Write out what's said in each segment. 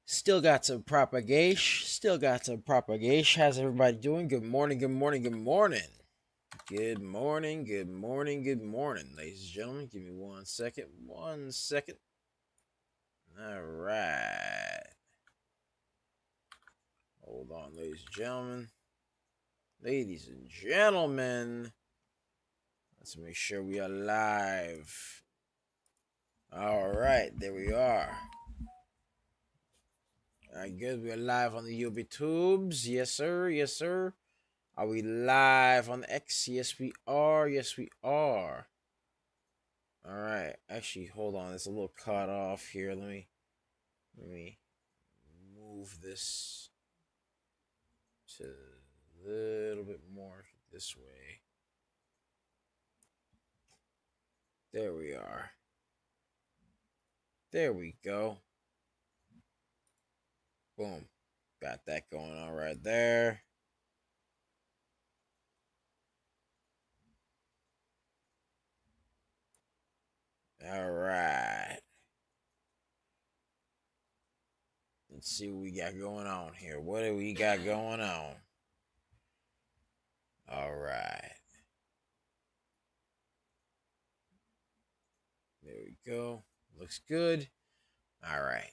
Still got some propagation. Still got some propagation. How's everybody doing? Good morning, good morning, good morning. Good morning, good morning, good morning, ladies and gentlemen. Give me 1 second. 1 second. All right. Hold on, ladies and gentlemen. Ladies and gentlemen. Let's make sure we are live. All right, there we are. All right, good. We are live on the UB Tubes. Yes, sir. Yes, sir. Are we live on X? Yes, we are. Yes, we are. All right. Actually, hold on. It's a little cut off here. Let me move this to a little bit more this way. There we are. There we go. Boom. Got that going on right there. All right. Let's see what we got going on here. What do we got going on? All right. There we go. Looks good. All right.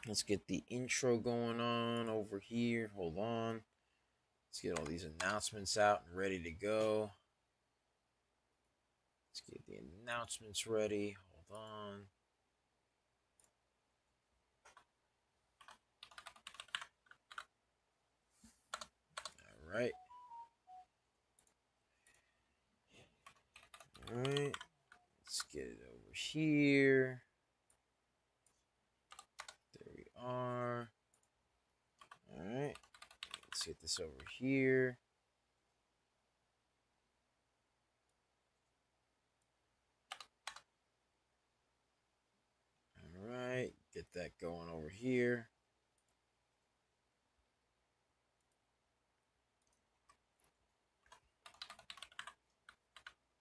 Let's get the intro going on over here. Hold on. Let's get all these announcements out and ready to go. Let's get the announcements ready. Hold on. All right. All right. Let's get it over here. There we are. All right. Let's get this over here. All right. Get that going over here.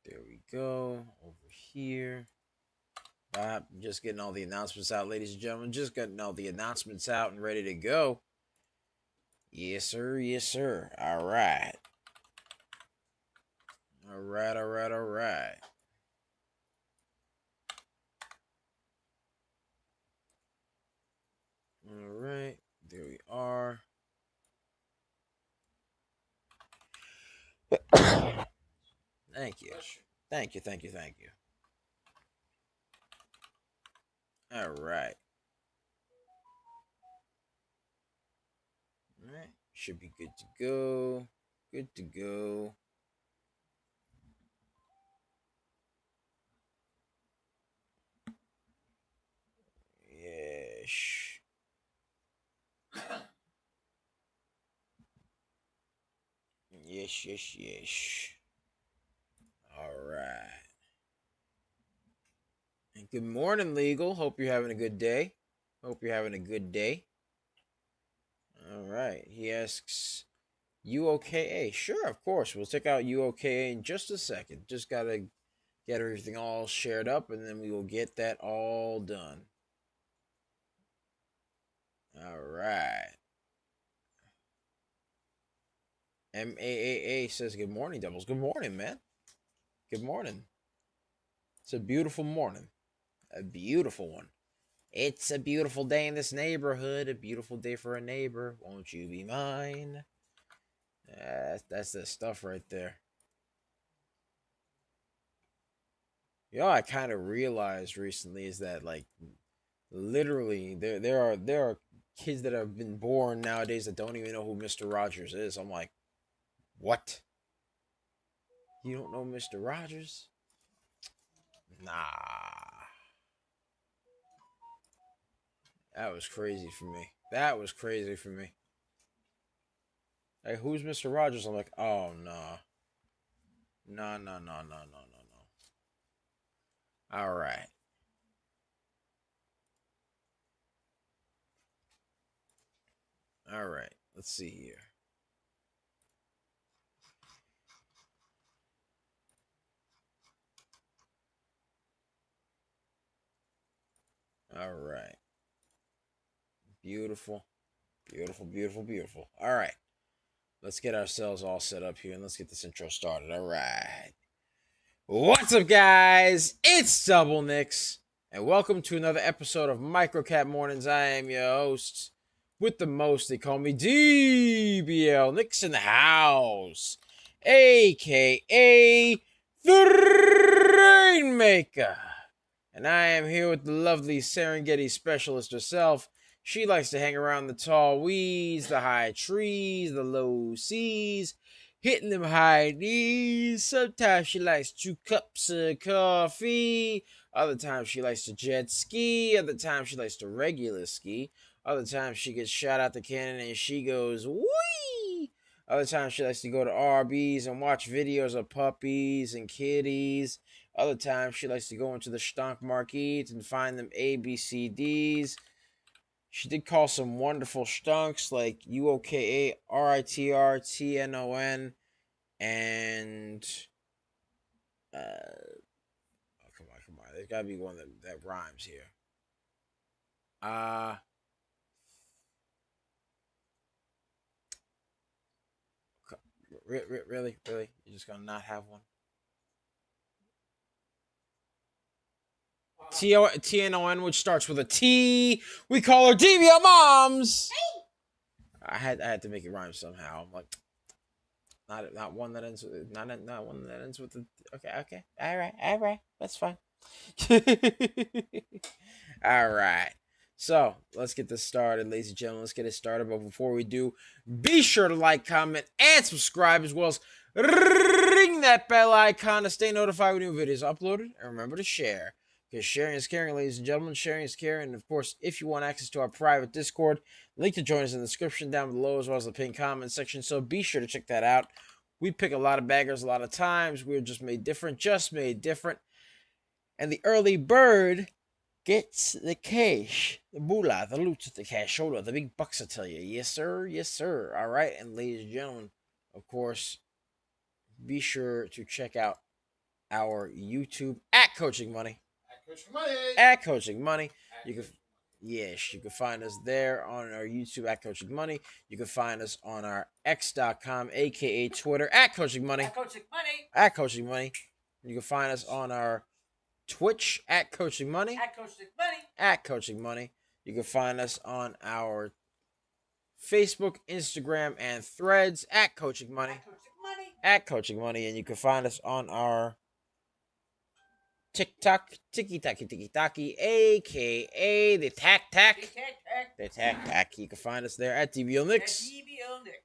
There we go. Over here. Just getting all the announcements out, ladies and gentlemen. Just getting all the announcements out and ready to go. Yes, sir. Yes, sir. All right. All right. All right. All right. All right. There we are. Thank you. Thank you. Thank you. Thank you. All right. All right. Should be good to go. Good to go. Yes. Yes, yes, yes. All right. And good morning, Legal. Hope you're having a good day. Hope you're having a good day. All right. He asks, UOKA. Sure, of course. We'll check out UOKA in just a second. Just got to get everything all shared up, and then we will get that all done. All right. MAAA says, good morning, Doubles. Good morning, man. Good morning. It's a beautiful morning. A beautiful one. It's a beautiful day in this neighborhood. A beautiful day for a neighbor. Won't you be mine? That's the stuff right there. You know, I kind of realized recently is that like literally there are kids that have been born nowadays that don't even know who Mr. Rogers is. I'm like, what? You don't know Mr. Rogers? Nah. That was crazy for me. That was crazy for me. Like, who's Mr. Rogers? I'm like, oh no. No, no, no, no, no, no, no. All right. All right. Let's see here. All right. Beautiful. Beautiful, beautiful, beautiful. All right. Let's get ourselves all set up here and let's get this intro started. All right. What's up, guys? It's Double Nicks, and welcome to another episode of Microcap Mornings. I am your host with the most. They call me DBL Nicks in the house, aka the Rainmaker. And I am here with the lovely Serengeti specialist herself. She likes to hang around the tall weeds, the high trees, the low seas, hitting them high knees. Sometimes she likes 2 cups of coffee. Other times she likes to jet ski. Other times she likes to regular ski. Other times she gets shot out the cannon and she goes, wee! Other times she likes to go to RBs and watch videos of puppies and kitties. Other times she likes to go into the stonk market and find them ABCDs. She did call some wonderful stonks like UOKA RITR TNON and oh, come on. There's gotta be one that rhymes here. Really? You're just gonna not have one? TNON, which starts with a T. We call her DBL Moms. I had to make it rhyme somehow. I'm like, not one that ends with not one that ends with the okay. All right. That's fine. All right. So let's get this started, ladies and gentlemen. Let's get it started. But before we do, be sure to like, comment, and subscribe, as well as ring that bell icon to stay notified when new videos are uploaded. And remember to share, because sharing is caring, ladies and gentlemen. Sharing is caring. And of course, if you want access to our private Discord, link to join us in the description down below, as well as the pinned comment section. So be sure to check that out. We pick a lot of baggers a lot of times. We're just made different. And the early bird gets the cash, the moolah, the loot, the cashola, the big bucks, I tell you. Yes, sir. All right. And ladies and gentlemen, of course, be sure to check out our YouTube at Coaching Money. At Coaching Money. You can find us there on our YouTube at Coaching Money. You can find us on our X.com, aka Twitter, at Coaching Money. At Coaching Money. You can find us on our Twitch at Coaching Money. At Coaching Money. You can find us on our Facebook, Instagram, and Threads at Coaching Money. At Coaching Money. And you can find us on our TikTok, Tiki-Taki, aka the Tac. The Tac. You can find us there at DBL Nicks.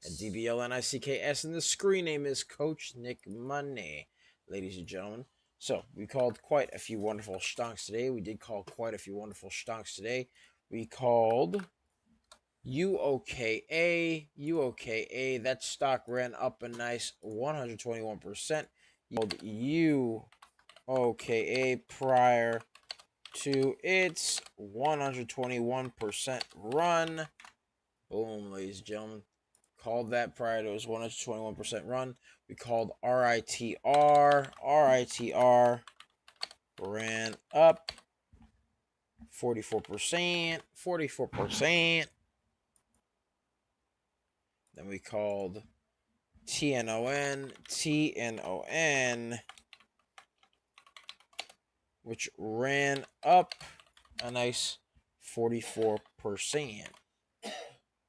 At DBL NICKS. And the screen name is Coach Nick Money, ladies and gentlemen. So, we called quite a few wonderful stonks today. We called UOKA. That stock ran up a nice 121%. UOKA prior to its 121% run. Boom, ladies and gentlemen. Called that prior to its 121% run. We called RITR. RITR ran up 44%. Then we called TNON, which ran up a nice 44%.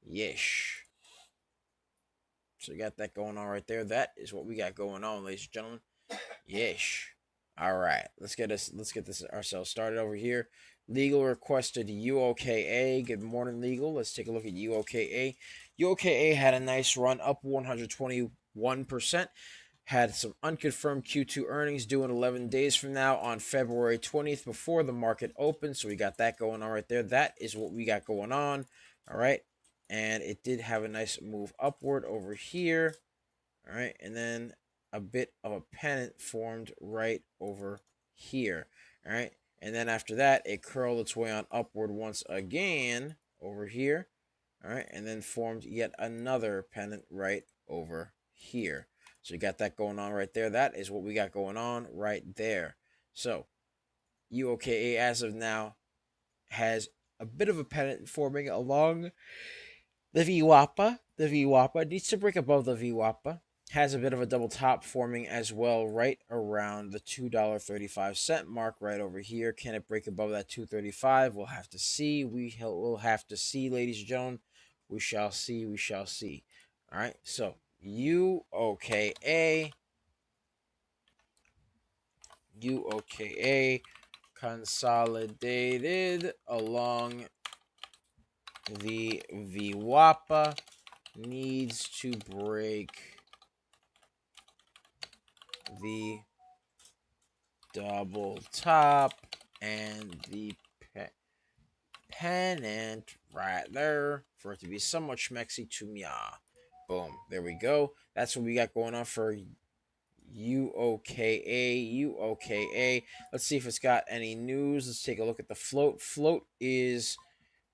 Yes. So you got that going on right there. That is what we got going on, ladies and gentlemen. Yes. All right. Let's get this ourselves started over here. Legal requested UOKA. Good morning, Legal. Let's take a look at UOKA. UOKA had a nice run up 121%. Had some unconfirmed Q2 earnings due in 11 days from now on February 20th before the market opened. So we got that going on right there. That is what we got going on. All right. And it did have a nice move upward over here. All right. And then a bit of a pennant formed right over here. All right. And then after that, it curled its way on upward once again over here. All right. And then formed yet another pennant right over here. So you got that going on right there. That is what we got going on right there. So UOKA as of now has a bit of a pennant forming along the VWAPA. The VWAPA needs to break above the VWAPA. Has a bit of a double top forming as well, right around the $2.35 mark, right over here. Can it break above that 235? We'll have to see. We'll have to see, ladies and gentlemen. We shall see. We shall see. All right. So UOKA consolidated along the VWAPA, needs to break the double top and the pennant right there for it to be somewhat schmexy to me. Boom. There we go. That's what we got going on for UOKA. Let's see if it's got any news. Let's take a look at the float. Float is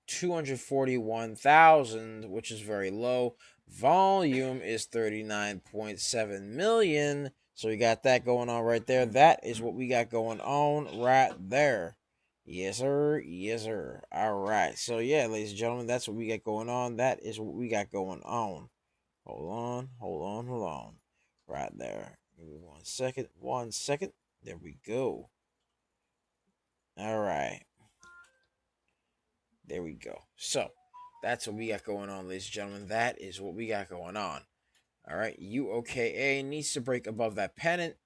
241,000, which is very low. Volume is 39.7 million. So we got that going on right there. That is what we got going on right there. Yes, sir. Yes, sir. All right. So, yeah, ladies and gentlemen, that's what we got going on. That is what we got going on. Hold on. Right there. Give me 1 second. 1 second. There we go. All right. There we go. So, that's what we got going on, ladies and gentlemen. That is what we got going on. All right. UOKA needs to break above that pennant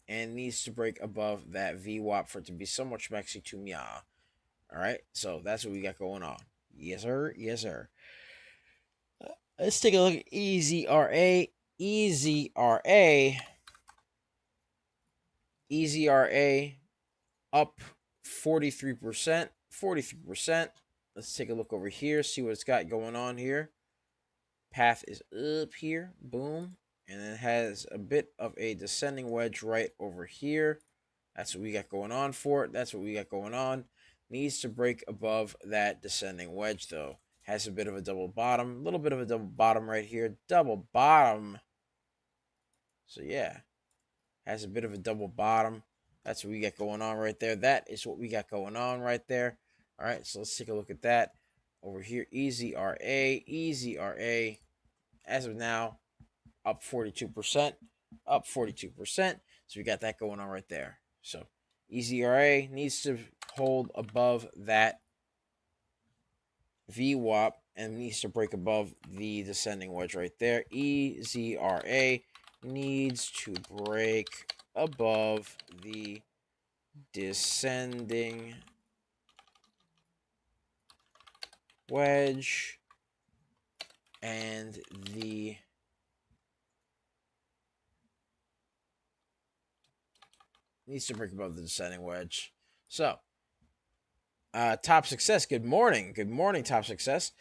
and needs to break above that VWAP for it to be somewhat schmexy to me. All right. So, that's what we got going on. Yes, sir. Yes, sir. Let's take a look at EZRA. EZRA up 43%. 43%. Let's take a look over here, see what it's got going on here. Path is up here. Boom. And it has a bit of a descending wedge right over here. That's what we got going on for it. That's what we got going on. Needs to break above that descending wedge, though. Has a bit of a double bottom. A little bit of a double bottom right here. Double bottom. So, yeah. Has a bit of a double bottom. That's what we got going on right there. That is what we got going on right there. All right, so let's take a look at that. Over here, EZRA, as of now, up 42%. Up 42%. So we got that going on right there. So EZRA needs to hold above that VWAP and needs to break above the descending wedge right there. EZRA needs to break above the descending wedge and the needs to break above the descending wedge. So, Top Success, good morning. Good morning, Top Success.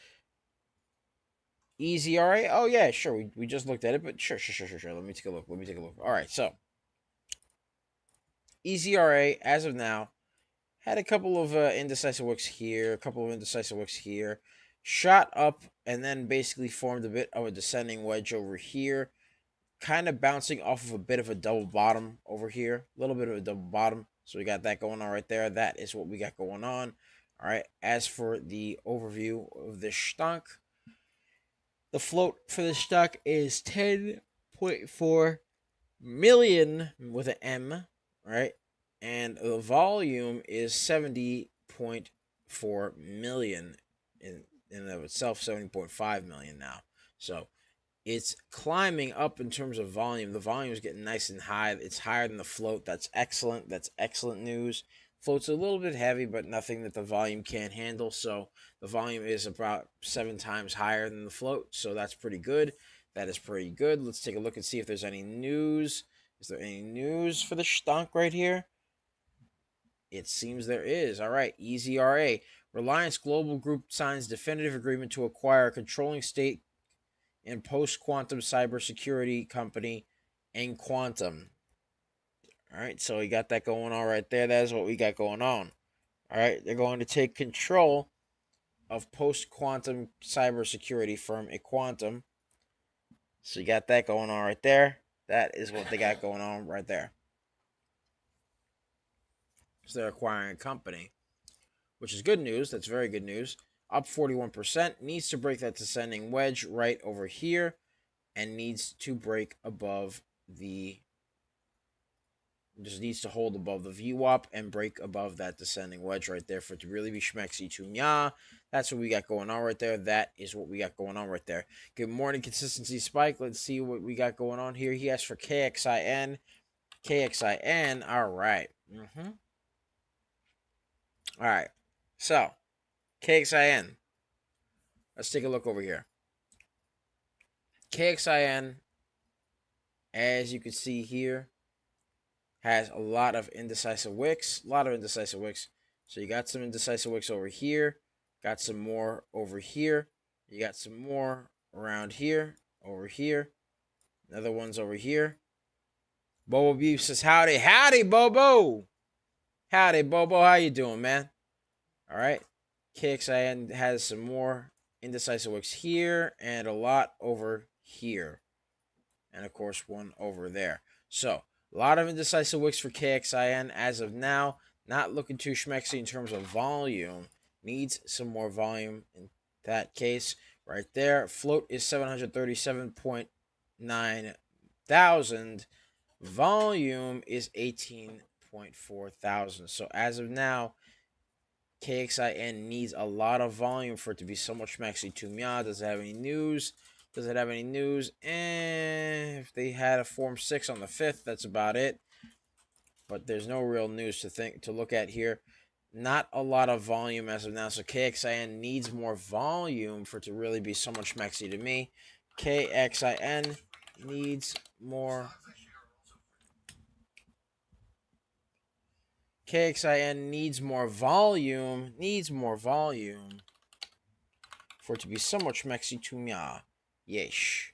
EZRA, oh yeah, sure, we just looked at it, but sure. Let me take a look. All right, so EZRA, as of now, had a couple of indecisive wicks here, shot up, and then basically formed a bit of a descending wedge over here, kind of bouncing off of a bit of a double bottom over here, a little bit of a double bottom. So we got that going on right there. That is what we got going on. All right, as for the overview of this stock, the float for this stock is 10.4 million with an M, right? And the volume is 70.4 million in and of itself, 70.5 million now. So it's climbing up in terms of volume. The volume is getting nice and high. It's higher than the float. That's excellent. That's excellent news. Float's a little bit heavy, but nothing that the volume can't handle. So the volume is about 7 times higher than the float. So that's pretty good. That is pretty good. Let's take a look and see if there's any news. Is there any news for the stonk right here? It seems there is. All right, EZRA. Reliance Global Group signs definitive agreement to acquire a controlling stake in post-quantum cybersecurity company Enquantum. All right, so we got that going on right there. That is what we got going on. All right, they're going to take control of post-quantum cybersecurity firm Enquantum. So you got that going on right there. That is what they got going on right there. So they're acquiring a company. which is good news. That's very good news. Up 41%. Needs to break that descending wedge right over here, and needs to break above the, just needs to hold above the VWAP and break above that descending wedge right there for it to really be schmexy to nya. That's what we got going on right there. That is what we got going on right there. Good morning, consistency spike. Let's see what we got going on here. He asked for KXIN. KXIN. All right. All right. So, KXIN. Let's take a look over here. KXIN, as you can see here, has a lot of indecisive wicks. So you got some indecisive wicks over here. Got some more over here. You got some more around here, over here. Another one's over here. Bobo Beef says, howdy. Howdy, Bobo. Howdy, Bobo. How you doing, man? All right. KXIN has some more indecisive wicks here and a lot over here. And, of course, one over there. So, a lot of indecisive wicks for KXIN as of now. Not looking too schmexy in terms of volume. Needs some more volume in that case right there. Float is 737.9 thousand. Volume is 18.4 thousand. So, as of now, KXIN needs a lot of volume for it to be somewhat schmexy to nya. Does it have any news? Does it have any news? If they had a Form 6 on the 5th, that's about it. But there's no real news to look at here. Not a lot of volume as of now. So KXIN needs more volume for it to really be somewhat schmexy to me. KXIN needs more. KXIN needs more volume. For it to be somewhat schmexy to nya. Yesh.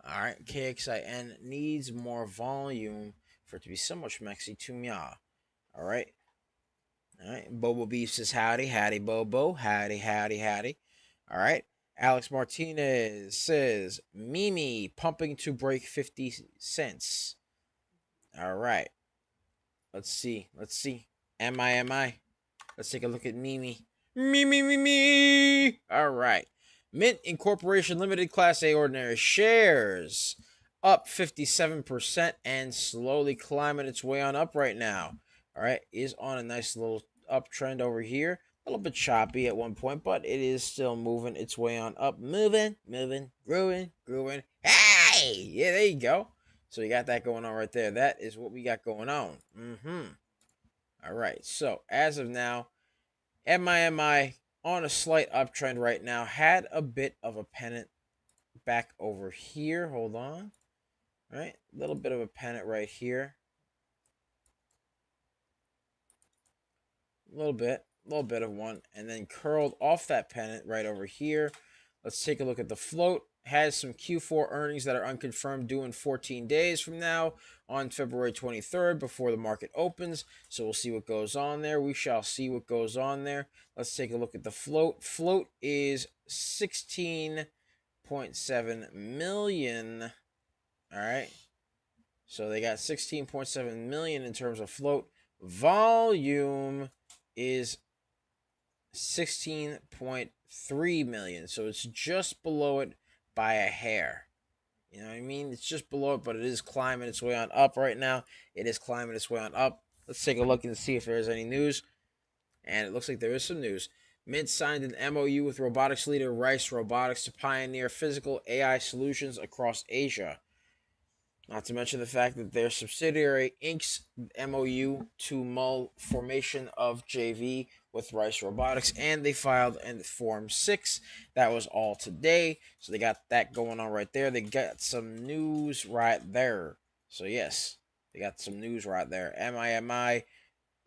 Alright, KXIN needs more volume for it to be somewhat schmexy to nya. Alright. Bobo Beef says howdy. Howdy, Bobo. Howdy. Alright. Alex Martinez says Mimi pumping to break 50 cents. Alright. Let's see. Am I? Let's take a look at Mimi. Me. Alright. Mint Incorporation Limited Class A Ordinary Shares up 57% and slowly climbing its way on up right now. Alright. Is on a nice little uptrend over here. A little bit choppy at one point, but it is still moving its way on up. Moving, growing. Hey! Yeah, there you go. So you got that going on right there. That is what we got going on. All right. So as of now, MIMI on a slight uptrend right now. Had a bit of a pennant back over here. Hold on. All right. A little bit of a pennant right here. A little bit of one. And then curled off that pennant right over here. Let's take a look at the float. Has some Q4 earnings that are unconfirmed due in 14 days from now on February 23rd before the market opens. So we'll see what goes on there. We shall see what goes on there. Let's take a look at the float. Float is 16.7 million. All right. So they got 16.7 million in terms of float. Volume is 16.3 million. So it's just below it by a hair. You know what I mean? It's just below it, but it is climbing its way on up right now. Let's take a look and see if there's any news. And it looks like there is some news. Mint signed an MOU with robotics leader Rice Robotics to pioneer physical AI solutions across Asia. Not to mention the fact that their subsidiary inks MOU to mull formation of JV with Rice Robotics, and they filed in Form 6. That was all today. So they got that going on right there. They got some news right there. So yes, they got some news right there. MIMI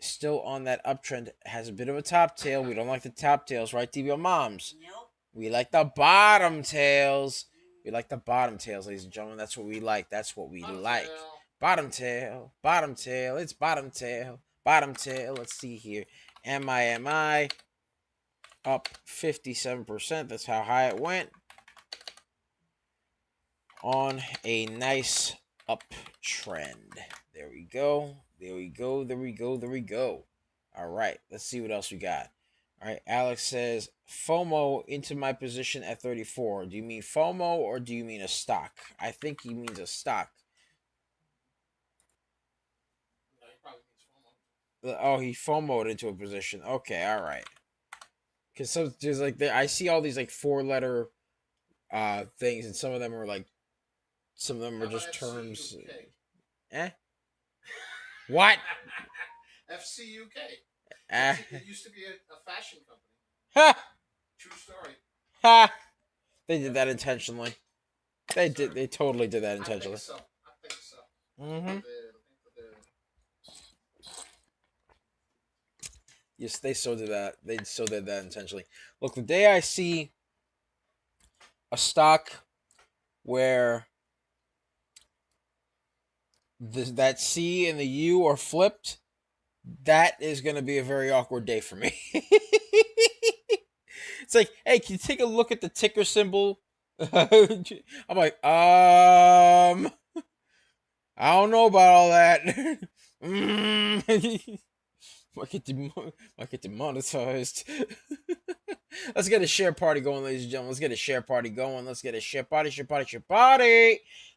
still on that uptrend. Has a bit of a top tail. We don't like the top tails, right, DBO moms? Nope. We like the bottom tails. Ladies and gentlemen. That's what we like. Bottom tail. It's bottom tail. Let's see here. MIMI up 57%. That's how high it went. On a nice uptrend. There we go. There we go. There we go. There we go. All right. Let's see what else we got. All right. Alex says FOMO into my position at 34. Do you mean FOMO or do you mean a stock? I think he means a stock. No, he probably means FOMO. Oh, he FOMO'd into a position. Okay. All right. Because some there's like I see all these like 4-letter things, and some of them are like some of them are just terms. Eh? What? FCUK. Ah. It used to be a fashion company. Ha! True story. Ha! They did that intentionally. They did. They totally did that intentionally. I think so. Mm-hmm. Yes, they so did that. They so did that intentionally. Look, the day I see a stock where that C and the U are flipped, that is going to be a very awkward day for me. It's like, hey, can you take a look at the ticker symbol? I'm like, I don't know about all that. Might get demonetized. Let's get a share party going, ladies and gentlemen. Let's get a share party going. Let's get a share party.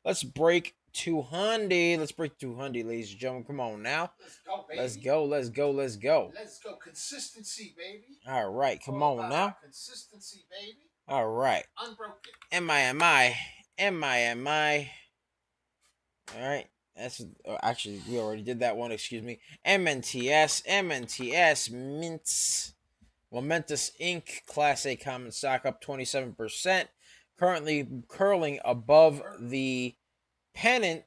Let's break 200. Let's break 200, ladies and gentlemen. Come on now. Let's go, baby. Let's go. Let's go. Consistency, baby. All right, come on now. Consistency, baby. All right. Unbroken. MI. All right. That's actually we already did that one. Excuse me. MNTS Mints. Momentous Inc. Class A common stock up 27%. Currently curling above the pennant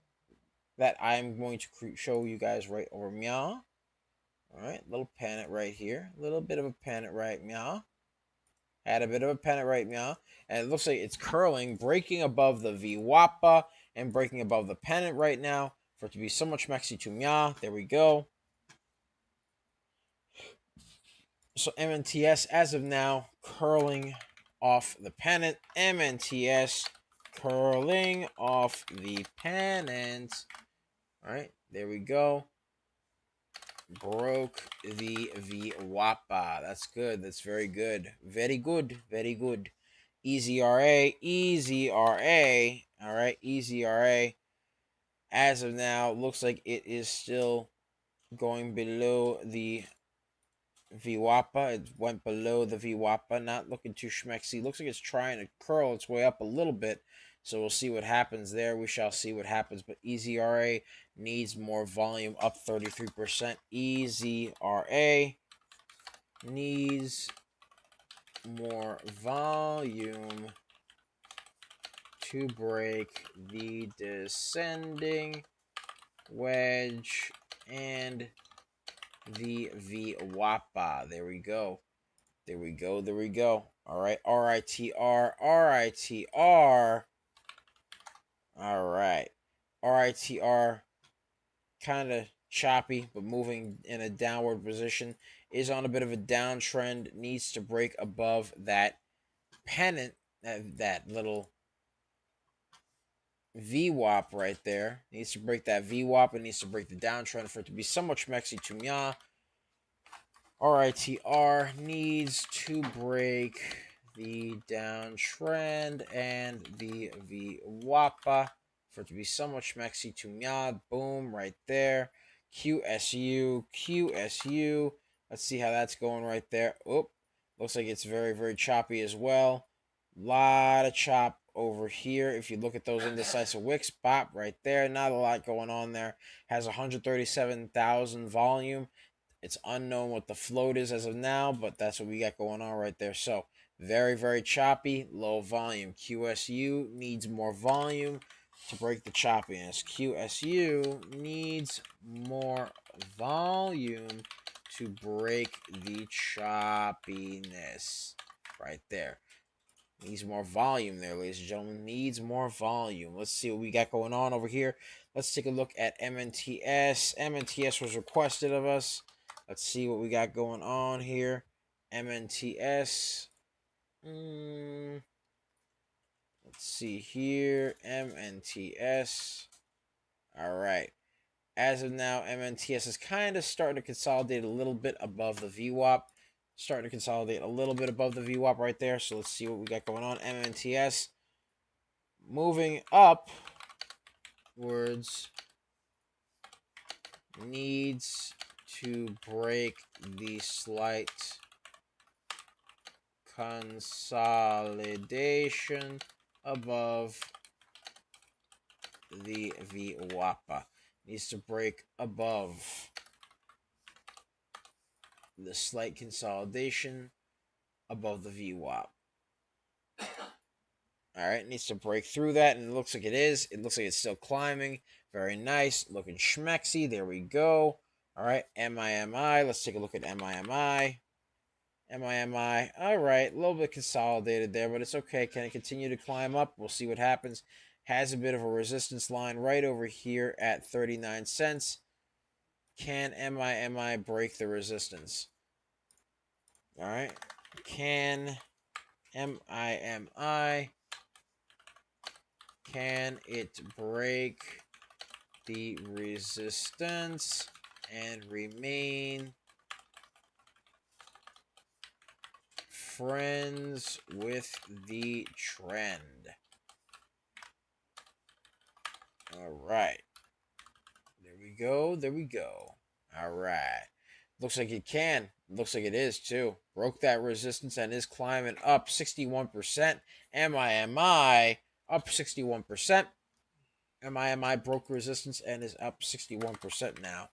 that I'm going to show you guys right over meow. All right, little pennant right here. A little bit of a pennant right meow. Had a bit of a pennant right meow. And it looks like it's curling, breaking above the VWAPA and breaking above the pennant right now for it to be so much maxi to meow. There we go. So MNTS as of now curling off the pennant. MNTS curling off the pennant. All right, there we go. Broke the VWAPA. That's good. That's very good. Very good. Very good. Easy RA. All right, easy RA. As of now, looks like it is still going below the VWAPA. It went below the VWAPA. Not looking too schmexy. Looks like it's trying to curl its way up a little bit. So we'll see what happens there. We shall see what happens. But Easy RA needs more volume, up 33%. Easy RA needs more volume to break the descending wedge and the VWAPA. There we go. All right, RITR. All right, RITR, kind of choppy, but moving in a downward position. Is on a bit of a downtrend. Needs to break above that pennant, that little VWAP right there. Needs to break that VWAP and needs to break the downtrend for it to be somewhat schmexy to mya. RITR needs to break the downtrend and the VWAPA for it to be somewhat schmexy to mya. Boom, right there. QSU. Let's see how that's going right there. Oop. Looks like it's very, very choppy as well. Lot of chop over here. If you look at those indecisive wicks, pop right there. Not a lot going on there. Has 137,000 volume. It's unknown what the float is as of now, but that's what we got going on right there. So very, very choppy, low volume. QSU needs more volume to break the choppiness. QSU needs more volume to break the choppiness. Right there. Needs more volume there, ladies and gentlemen. Needs more volume. Let's see what we got going on over here. Let's take a look at MNTS. MNTS was requested of us. Let's see what we got going on here. MNTS. Let's see here. MNTS. All right. As of now, MNTS is kind of starting to consolidate a little bit above the VWAP. Starting to consolidate a little bit above the VWAP right there. So let's see what we got going on. MNTS moving upwards, needs to break the slight consolidation above the VWAP. Needs to break above the slight consolidation above the VWAP. All right, needs to break through that, and it looks like it is. It looks like it's still climbing. Very nice, looking schmexy. There we go. All right, MIMI. Let's take a look at MIMI. MIMI. All right, a little bit consolidated there, but it's okay. Can it continue to climb up? We'll see what happens. Has a bit of a resistance line right over here at 39 cents. Can MIMI break the resistance? All right. Can MIMI, can it break the resistance and remain friends with the trend? All right. There we go. There we go. All right. Looks like it can. Looks like it is too. Broke that resistance and is climbing up 61%. MIMI up 61%. MIMI broke resistance and is up 61% now.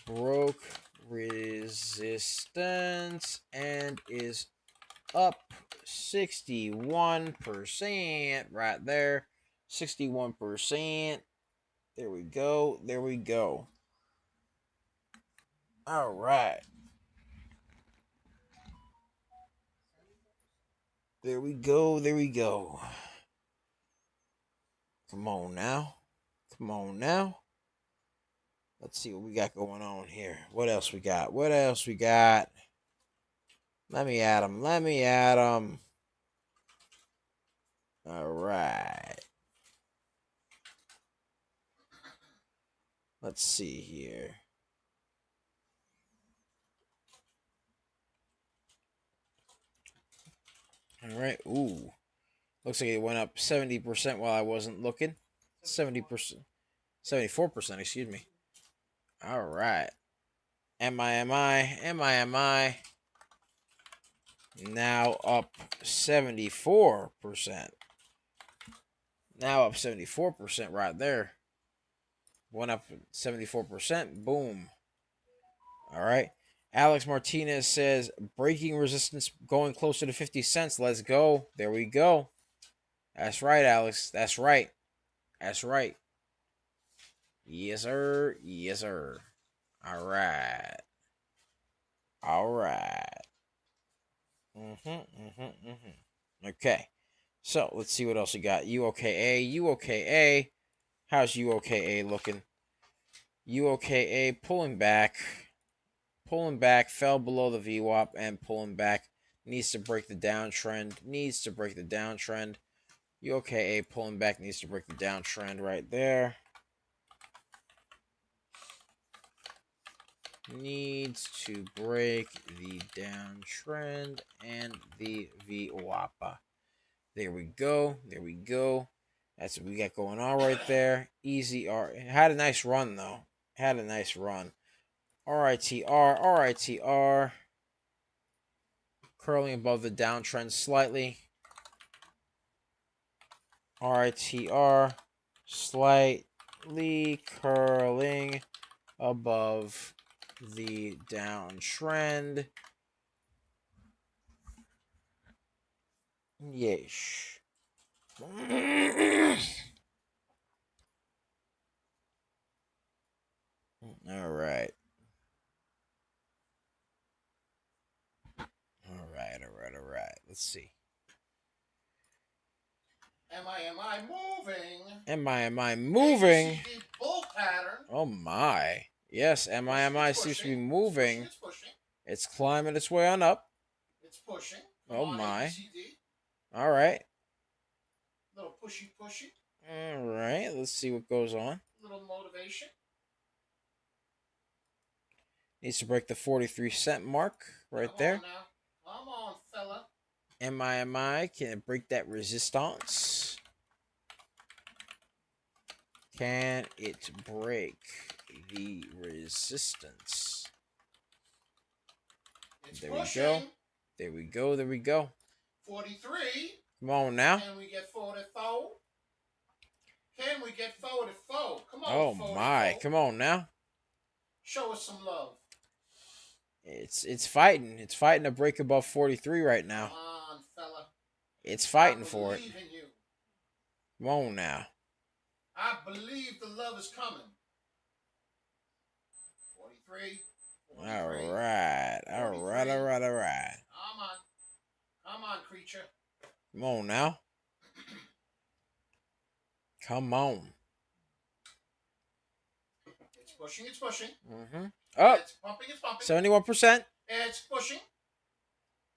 Broke resistance and is up 61% right there. 61%. There we go. There we go. All right. There we go. There we go. Come on now. Come on now. Let's see what we got going on here. What else we got? What else we got? Let me add them. Let me add them. All right. Let's see here. All right. Ooh. Looks like it went up 70% while I wasn't looking. 70%. 74%, excuse me. All right. MIMI. Now up 74%. Now up 74% right there. Went up 74%. Boom. All right. Alex Martinez says breaking resistance going closer to 50 cents. Let's go. There we go. That's right, Alex. That's right. That's right. Yes, sir. Yes, sir. All right. All right. Okay. So let's see what else we got. UOKA. UOKA. How's UOKA looking? UOKA pulling back. Pulling back. Fell below the VWAP and pulling back. Needs to break the downtrend. Needs to break the downtrend. UOKA pulling back. Needs to break the downtrend right there. Needs to break the downtrend and the VWAP. There we go. There we go. That's what we got going on right there. Easy R. Had a nice run though. Had a nice run. RITR. Curling above the downtrend slightly. RITR. Slightly curling above the downtrend. Yeesh. All right. All right. Let's see. MIMI moving. MIMI moving. Bull pattern. Oh my. Yes, MIMI seems to be moving. It's pushing. It's climbing its way on up. It's pushing. Oh my. ABCD. All right. Little pushy. All right, let's see what goes on. Little motivation. Needs to break the 43-cent mark right Come there. on now. Come on, fella. MIMI, can it break that resistance? Can it break the resistance? It's There pushing. we go. There we go. There we go. 43. Come on now. Can we get 44? Can we get 44? Come on, Oh 44. my. Come on now. Show us some love. It's fighting. It's fighting to break above 43 right now. Come on, fella. It's fighting for it. I believe in you. Come on now. I believe the love is coming. 43. 43. All right. All right. All right. All right. Come on. Come on, creature. Come on now. Come on. It's pushing. It's pushing. Mm-hmm. Up. It's pumping. It's pumping. 71%. It's pushing.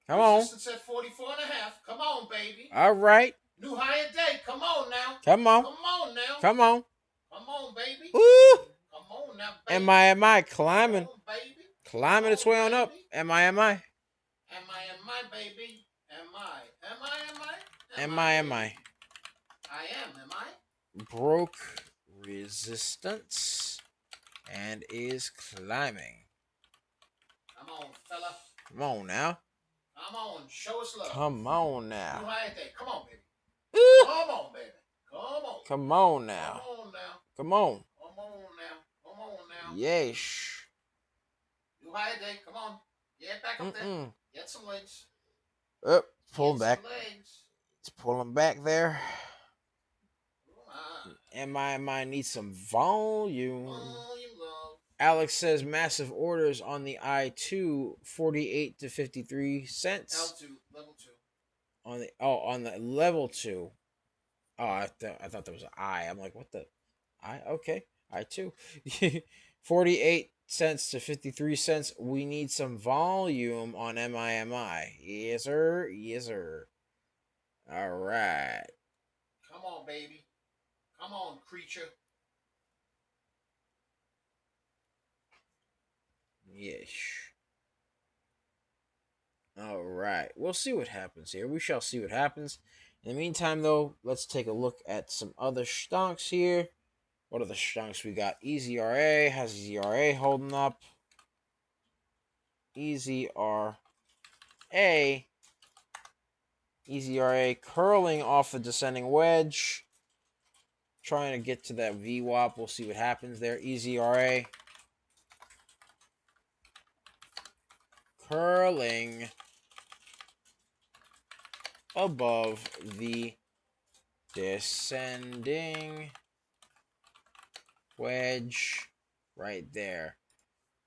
Come on. Resistance at 44 and a half. Come on, baby. All right. New higher day. Come on now. Come on. Come on now. Come on. Come on, baby. Woo! Come on now, baby. MIMI climbing. Come on, baby. Climbing its way on up. MIMI. Baby? Am I? MIMI. Am I? Broke resistance and is climbing. Come on, fella. Come on now. Come on, show us love. Come on New now. higher day. Come on, baby. Ooh. Come on, baby. Come on. Come on now. Come on now. Come on. Come on now. Come on now. Yes. New higher day. Come on. Get back up there. Get some legs. Up. Pull Get back. some legs. It's pulling back there. Come on. MIMI needs some volume. Volume love. Alex says massive orders on the I2, 48 to 53 cents. L2, level 2. On the level 2. Oh, I thought there was an I. I'm like, what the I? Okay, I2. 48 cents to 53 cents. We need some volume on MIMI. Yes, sir. Yes, sir. All right. Come on, baby. Come on, creature. Yes. All right. We'll see what happens here. We shall see what happens. In the meantime, though, let's take a look at some other stonks here. What are the stonks we got? EZRA. How's EZRA holding up? EZRA. EZRA curling off the descending wedge. Trying to get to that VWAP. We'll see what happens there. EZRA. Curling above the descending wedge right there.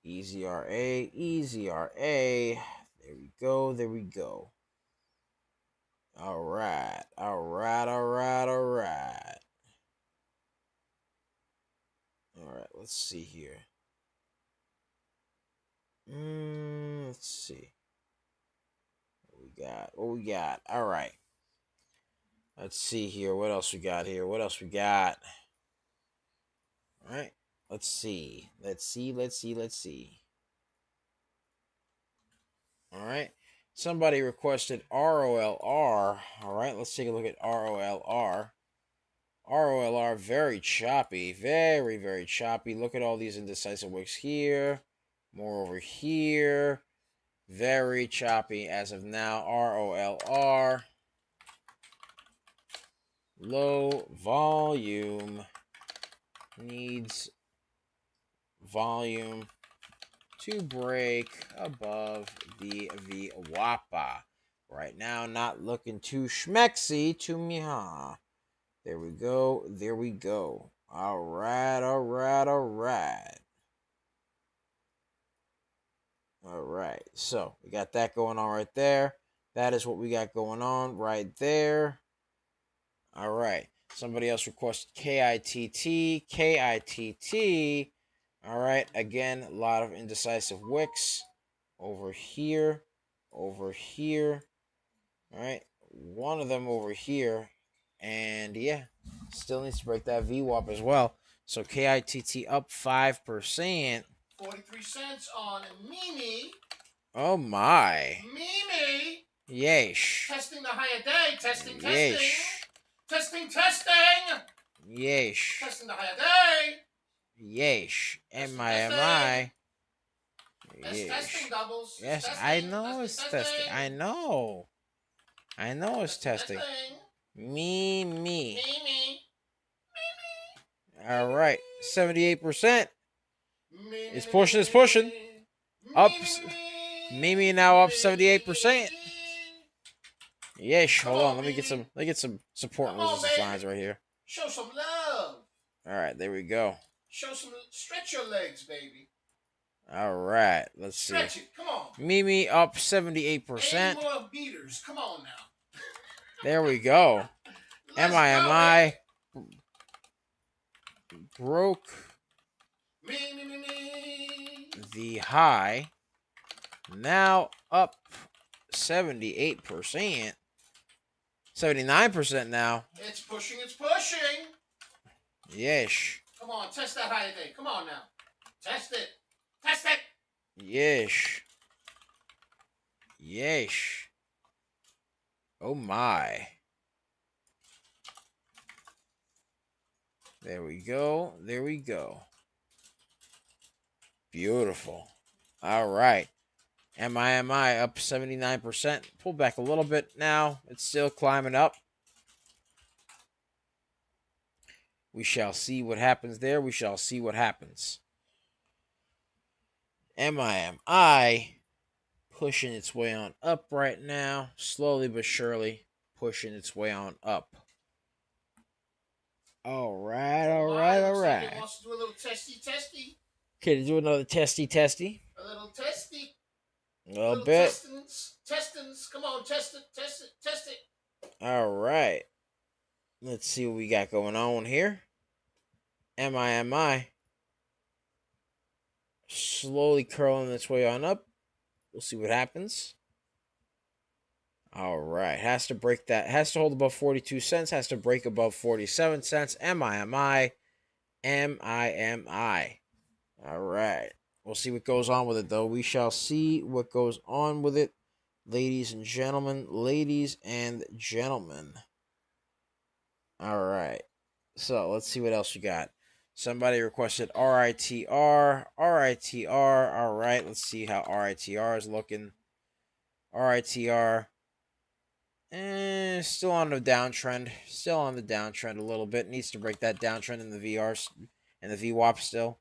EZRA, EZRA. There we go, there we go. All right, all right, all right, all right. All right, let's see here. Let's see. What we got? All right. Let's see here. What else we got here? What else we got? All right. Let's see. Let's see. All right. Somebody requested ROLR. All right. Let's take a look at ROLR. ROLR, very choppy. Very, very choppy. Look at all these indecisive wicks here. More over here. Very choppy as of now. ROLR. Low volume. Needs volume to break above the VWAPA. Right now, not looking too schmexy to me, huh? There we go. There we go. All right, all right, all right. All right, so we got that going on right there. That is what we got going on right there. All right, somebody else requested KITT, KITT. All right, again, a lot of indecisive wicks over here, over here. All right, one of them over here And yeah, still needs to break that VWAP as well. So KITT up 5%. 43 cents on Mimi. Oh my. Mimi. Yeesh. Testing the higher day. Testing, Yeesh. testing. Testing, testing. Yeesh. Testing the higher day. Yeesh. Testing, MIMI. It's testing, doubles. Yes, It's I testing, know it's testing. I know. I know it's testing. Me. Mimi. All right. 78%. It's pushing. It's pushing. Up. Mimi now up 78%. Yeesh. Hold on. Let me get some support and resistance lines right here. Show some love. All right. There we go. Stretch your legs, baby. All right. Let's see. Stretch it. Come on. Mimi up 78%. 80 more beaters. Come on now. There we go. MIMI broke the high. Now up 78%. 79% now. It's pushing. It's pushing. Yeesh. Come on. Test that higher day. Come on now. Test it. Test it. Yeesh. Yeesh. Oh my. There we go. There we go. Beautiful. All right. MIMI up 79%. Pull back a little bit now. It's still climbing up. We shall see what happens there. We shall see what happens. MIMI pushing its way on up right now. Slowly but surely pushing its way on up. All right, all right, all right. It wants to do a little testy. Okay, to do another testy. A little testy. A little bit. Testings. Come on, test it. All right. Let's see what we got going on here. MIMI slowly curling its way on up. We'll see what happens. All right. Has to break that. Has to hold above 42 cents. Has to break above 47 cents. MIMI. All right. We'll see what goes on with it, though. We shall see what goes on with it, ladies and gentlemen. Ladies and gentlemen. All right. So let's see what else we got. Somebody requested RITR. RITR. All right. Let's see how RITR is looking. RITR. Still on the downtrend. Still on the downtrend a little bit. Needs to break that downtrend in the VR and the VWAP still.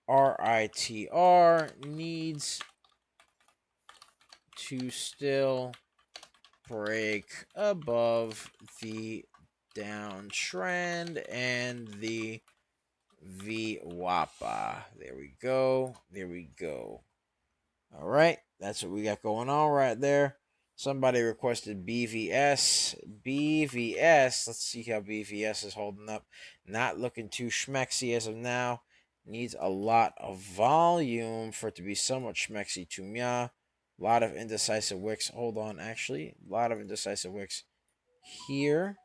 RITR needs to still break above the downtrend and the VWAPA. There we go. There we go. All right. That's what we got going on right there. Somebody requested BVS. BVS. Let's see how BVS is holding up. Not looking too schmexy as of now. Needs a lot of volume for it to be somewhat schmexy to me. A lot of indecisive wicks. Hold on, actually. A lot of indecisive wicks here.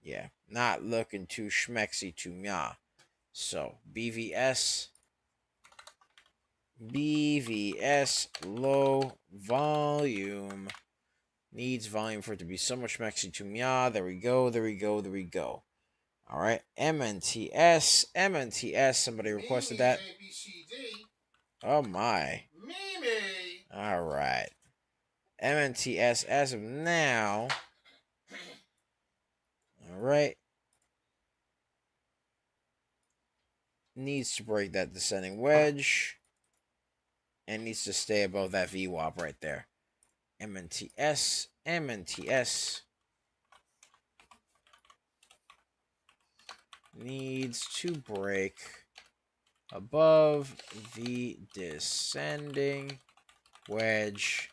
Yeah, not looking too schmexy to me. So, BVS. BVS, low volume. Needs volume for it to be so much schmexy to me. There we go, there we go, there we go. All right, MNTS. MNTS, somebody requested that. Oh, my. Mimi. All right. MNTS, as of now. All right. Needs to break that descending wedge. And needs to stay above that VWAP right there. MNTS. MNTS. Needs to break above the descending wedge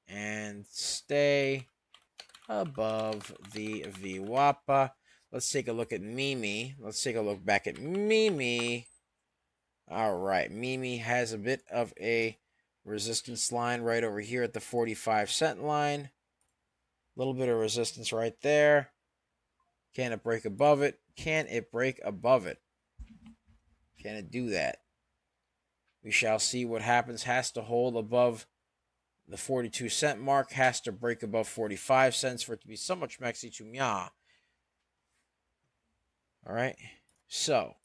and stay above the VWAPA. Let's take a look at Mimi. Let's take a look back at Mimi. All right, Mimi has a bit of a resistance line right over here at the 45 cent line. little bit of resistance right there. Can it break above it? Can it break above it? Can it do that? We shall see what happens. Has to hold above the 42-cent mark. Has to break above 45 cents for it to be somewhat schmexy to mya. All right. So,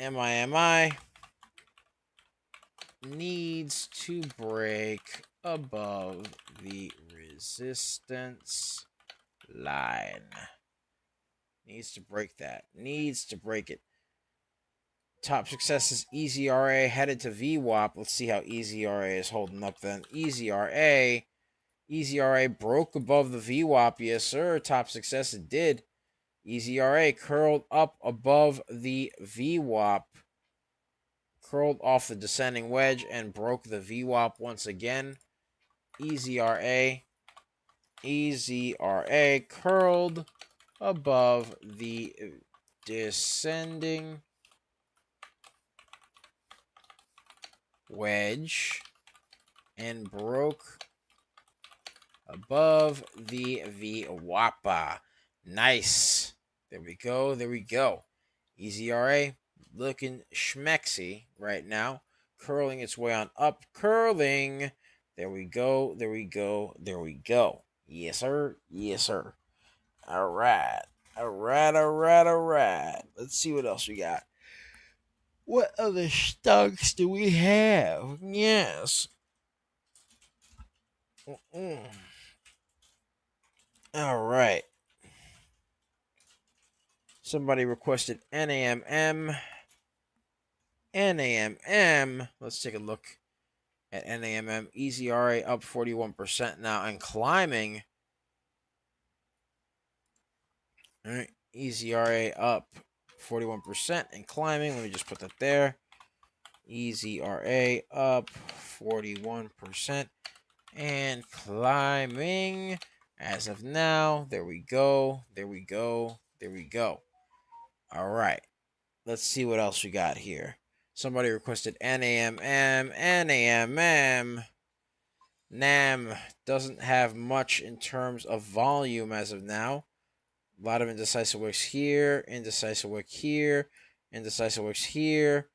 MIMI needs to break above the resistance line. Needs to break that. Needs to break it. Top success is EZRA headed to VWAP. Let's see how EZRA is holding up then. EZRA broke above the VWAP. Yes, sir. Top success it did. EZRA curled up above the VWAP. Curled off the descending wedge and broke the VWAP once again. EZRA curled above the descending wedge and broke above the VWAP. Nice. There we go. There we go. EZRA looking schmexy right now. Curling its way on up. Curling. There we go. There we go. There we go. Yes, sir. Yes, sir. All right. All right. All right. All right. Let's see what else we got. What other stocks do we have? Yes. All right. Somebody requested NAMM. NAMM. Let's take a look at NAMM. EZRA up 41% now and climbing. All right. EZRA up 41% and climbing. Let me just put that there. EZRA up 41% and climbing. As of now, there we go. There we go. There we go. All right. Let's see what else we got here. Somebody requested NAMM. NAMM. NAM doesn't have much in terms of volume as of now. A lot of indecisive wicks here, indecisive wick here, indecisive wicks here.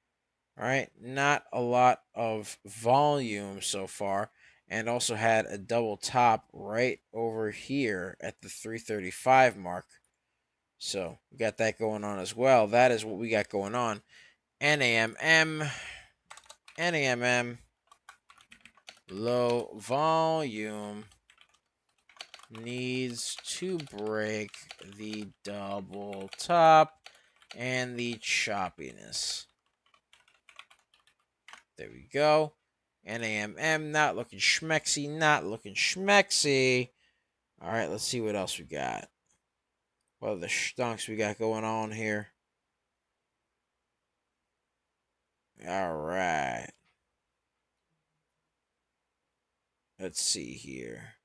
All right, not a lot of volume so far, and also had a double top right over here at the 335 mark. So we got that going on as well. That is what we got going on. NAMM, NAMM, low volume, needs to break the double top and the choppiness. There we go. NAMM, not looking schmexy, not looking schmexy. All right, let's see what else we got. What other stunks we got going on here? All right. Let's see here.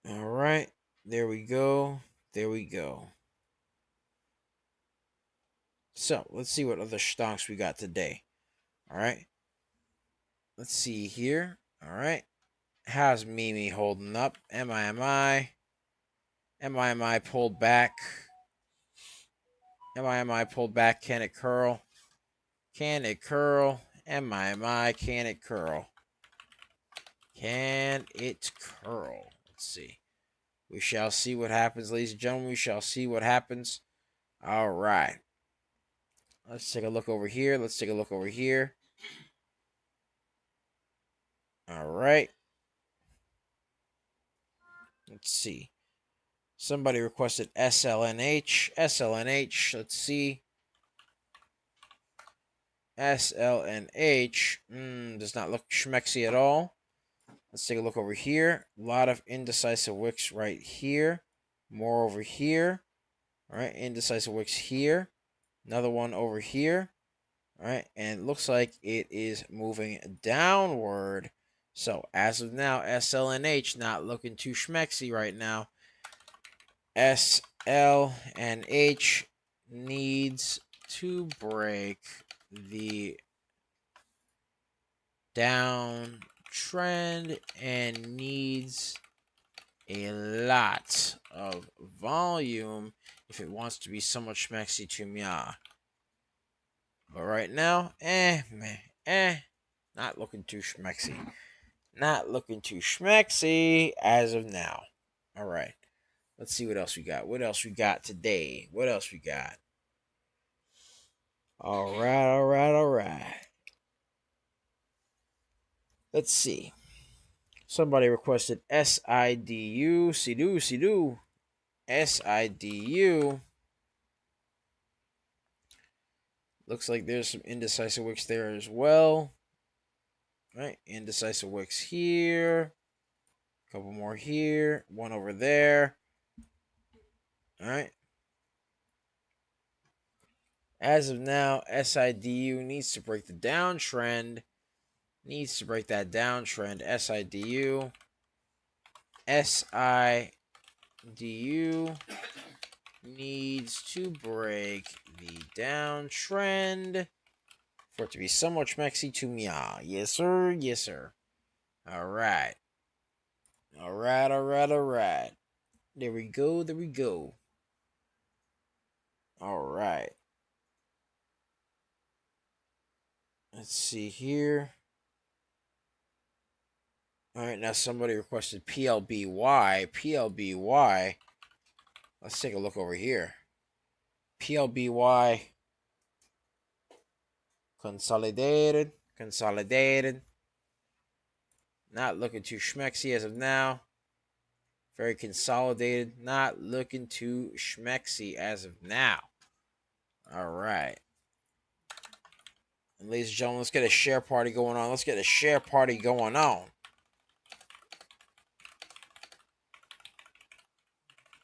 All right. There we go. There we go. So, let's see what other stonks we got today. All right. Let's see here. All right. How's Mimi holding up? MIMI. MIMI pulled back. MIMI pulled back. Can it curl? Can it curl? MIMI, can it curl? Can it curl? Let's see. We shall see what happens, ladies and gentlemen. We shall see what happens. All right. Let's take a look over here. Let's take a look over here. All right. Let's see. Somebody requested SLNH. SLNH. Let's see. SLNH. Does not look schmexy at all. Let's take a look over here. A lot of indecisive wicks right here. More over here. All right. Indecisive wicks here. Another one over here. All right. And it looks like it is moving downward. So as of now, SLNH not looking too schmexy right now. SLNH needs to break the downtrend and needs a lot of volume if it wants to be somewhat schmexy to me. But right now, not looking too schmexy. Not looking too schmexy as of now. All right. Let's see what else we got. What else we got today? What else we got? All right. Let's see. Somebody requested SIDU. SIDU. SIDU. Looks like there's some indecisive wicks there as well. All right. Indecisive wicks here. A couple more here. One over there. All right. As of now, SIDU needs to break the downtrend. Needs to break that downtrend. SIDU. SIDU needs to break the downtrend for it to be somewhat schmexy to me. Yes, sir. Yes, sir. All right. All right. There we go. All right. Let's see here. All right, now somebody requested PLBY. PLBY. Let's take a look over here. PLBY. Consolidated. Not looking too schmexy as of now. Very consolidated. Not looking too schmexy as of now. All right. And ladies and gentlemen, let's get a share party going on.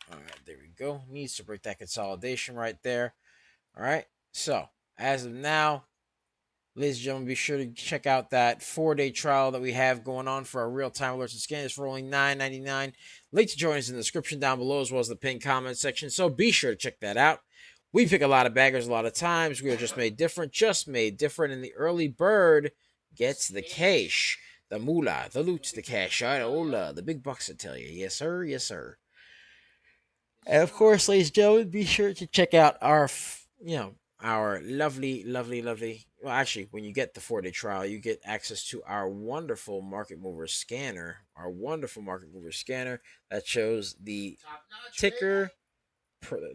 All right, there we go. Needs to break that consolidation right there. All right. So, as of now, ladies and gentlemen, be sure to check out that 4-day trial that we have going on for our real-time alerts and scans for only $9.99. Link to join us in the description down below as well as the pinned comment section. So be sure to check that out. We pick a lot of baggers a lot of times. We are just made different. And the early bird gets the cash, the moolah, the loot, the cash, the big bucks, I tell you. Yes, sir. And of course, ladies and gentlemen, be sure to check out our, our lovely. Well, actually, when you get the 4-day trial, you get access to our wonderful market mover scanner. That shows the ticker,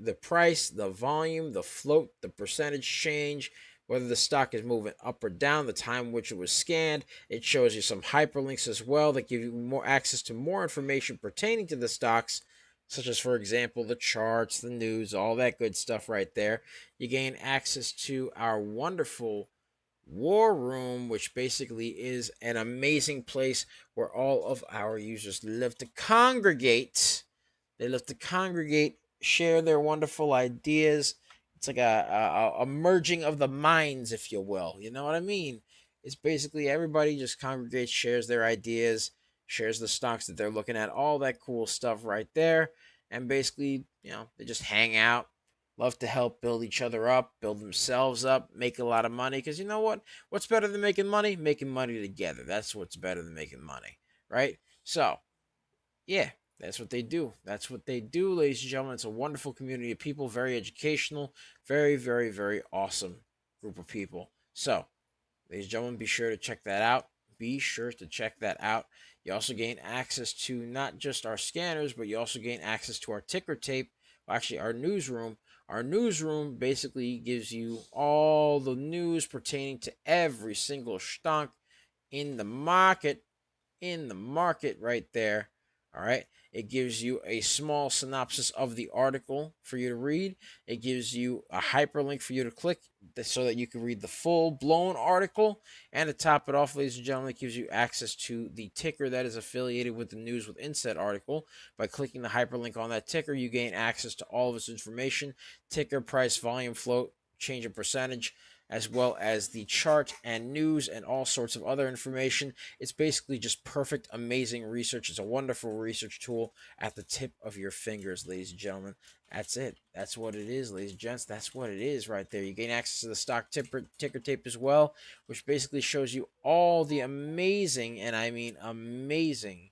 the price, the volume, the float, the percentage change, whether the stock is moving up or down, the time in which it was scanned. It shows you some hyperlinks as well that give you more access to more information pertaining to the stocks, such as, for example, the charts, the news, all that good stuff right there. You gain access to our wonderful War Room, which basically is an amazing place where all of our users live to congregate. They love to congregate, share their wonderful ideas. It's like a merging of the minds, if you will. You know what I mean? It's basically everybody just congregates, shares their ideas, shares the stocks that they're looking at, all that cool stuff right there. And basically, they just hang out, love to help build each other up, build themselves up, make a lot of money. Because you know what? What's better than making money? Making money together. That's what's better than making money, right? So, yeah, that's what they do. Ladies and gentlemen. It's a wonderful community of people, very educational, very, very, very awesome group of people. So, ladies and gentlemen, be sure to check that out. You also gain access to not just our scanners, but you also gain access to our ticker tape. Well, actually, our newsroom. Our newsroom basically gives you all the news pertaining to every single stock in the market right there. All right. It gives you a small synopsis of the article for you to read. It gives you a hyperlink for you to click so that you can read the full-blown article. And to top it off, ladies and gentlemen, it gives you access to the ticker that is affiliated with the news within said article. By clicking the hyperlink on that ticker, you gain access to all of its information: ticker, price, volume, float, change in percentage, as well as the chart and news and all sorts of other information. It's basically just perfect, amazing research. It's a wonderful research tool at the tip of your fingers, ladies and gentlemen. That's it. That's what it is, ladies and gents. That's what it is right there. You gain access to the stock ticker tape as well, which basically shows you all the amazing, and I mean amazing,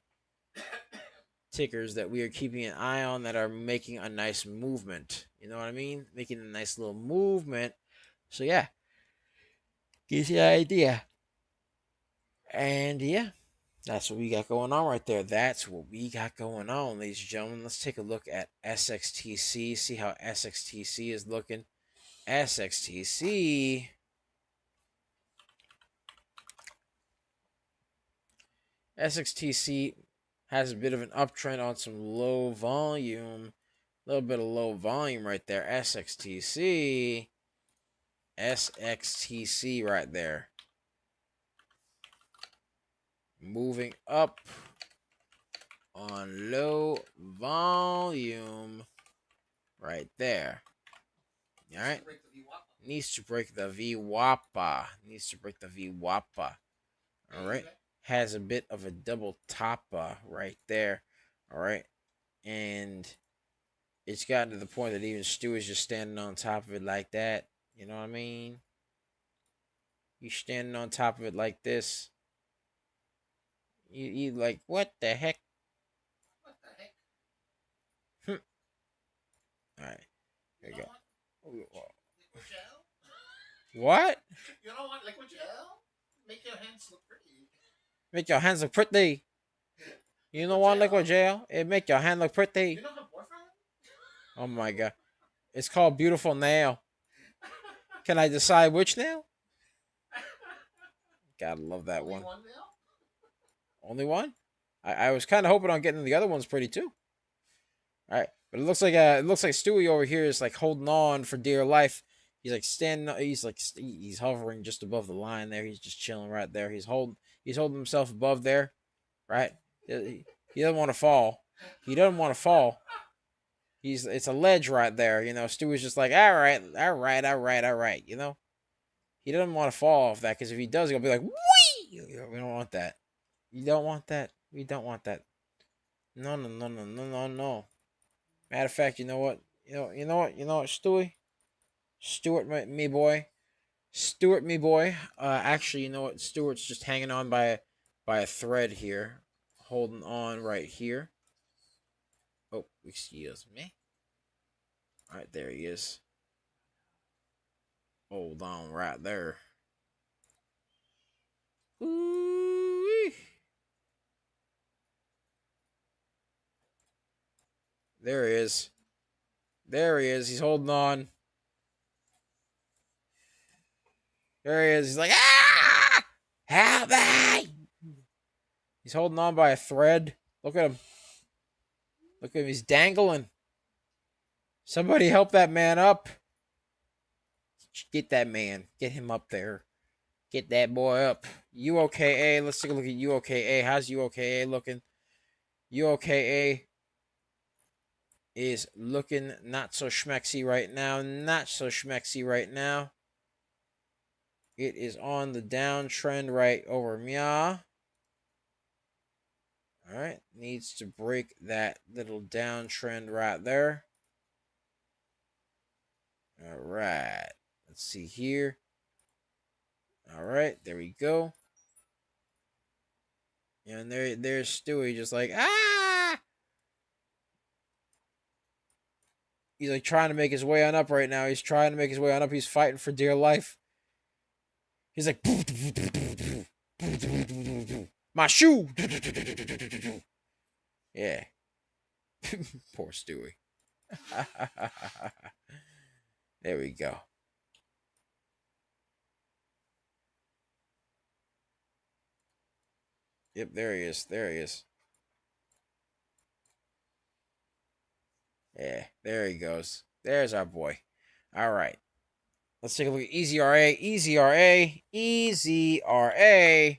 tickers that we are keeping an eye on that are making a nice movement. You know what I mean? Making a nice little movement. So yeah, gives you the idea. And yeah, that's what we got going on right there. That's what we got going on, ladies and gentlemen. Let's take a look at SXTC, see how SXTC is looking. SXTC. SXTC has a bit of an uptrend on some low volume. A little bit of low volume right there. SXTC. SXTC right there. Moving up on low volume right there. All right. Needs to break the VWAPA. Needs to break the VWAPA. All right. Has a bit of a double toppa right there. All right. And it's gotten to the point that even Stu is just standing on top of it like that. You know what I mean? He's standing on top of it like this. You like, what the heck? What the heck? All right. There you go. Liquid gel? What? You don't want liquid gel? Make your hands look pretty. Make your hands look pretty. You know what liquid gel? It make your hand look pretty. You don't have boyfriend? Oh my god. It's called Beautiful Nail. Can I decide which nail? Gotta love that Only one. one nail? Only one? I was kind of hoping on getting the other ones pretty too. All right, but it looks like Stewie over here is like holding on for dear life. He's like standing. He's hovering just above the line there. He's just chilling right there. He's holding himself above there, right? He doesn't want to fall. He doesn't want to fall. It's a ledge right there. You know, Stewie's just like, all right. You know, he doesn't want to fall off that because if he does, he'll be like, wee. We don't want that. You don't want that. We don't want that. No. Matter of fact, you know what? You know what, Stewie? Stuart, me boy. Stuart, me boy. Actually, you know what? Stuart's just hanging on by a thread here. Holding on right here. Oh, excuse me. Alright, there he is. Hold on right there. Ooh-wee. There he is. There he is. He's holding on. There he is. He's like, ah! Help me! He's holding on by a thread. Look at him. Look at him. He's dangling. Somebody help that man up. Get that man. Get him up there. Get that boy up. UOKA. Let's take a look at UOKA. How's UOKA looking? UOKA is looking not so schmexy right now. Not so schmexy right now. It is on the downtrend right over meow. All right. Needs to break that little downtrend right there. All right. Let's see here. All right. There we go. And there's Stewie just like, ah! He's like trying to make his way on up right now. He's trying to make his way on up. He's fighting for dear life. He's like, my shoe. Yeah. Poor Stewie. There we go. Yep, there he is. There he is. Yeah, there he goes. There's our boy. All right. Let's take a look at EZRA. EZRA. EZRA.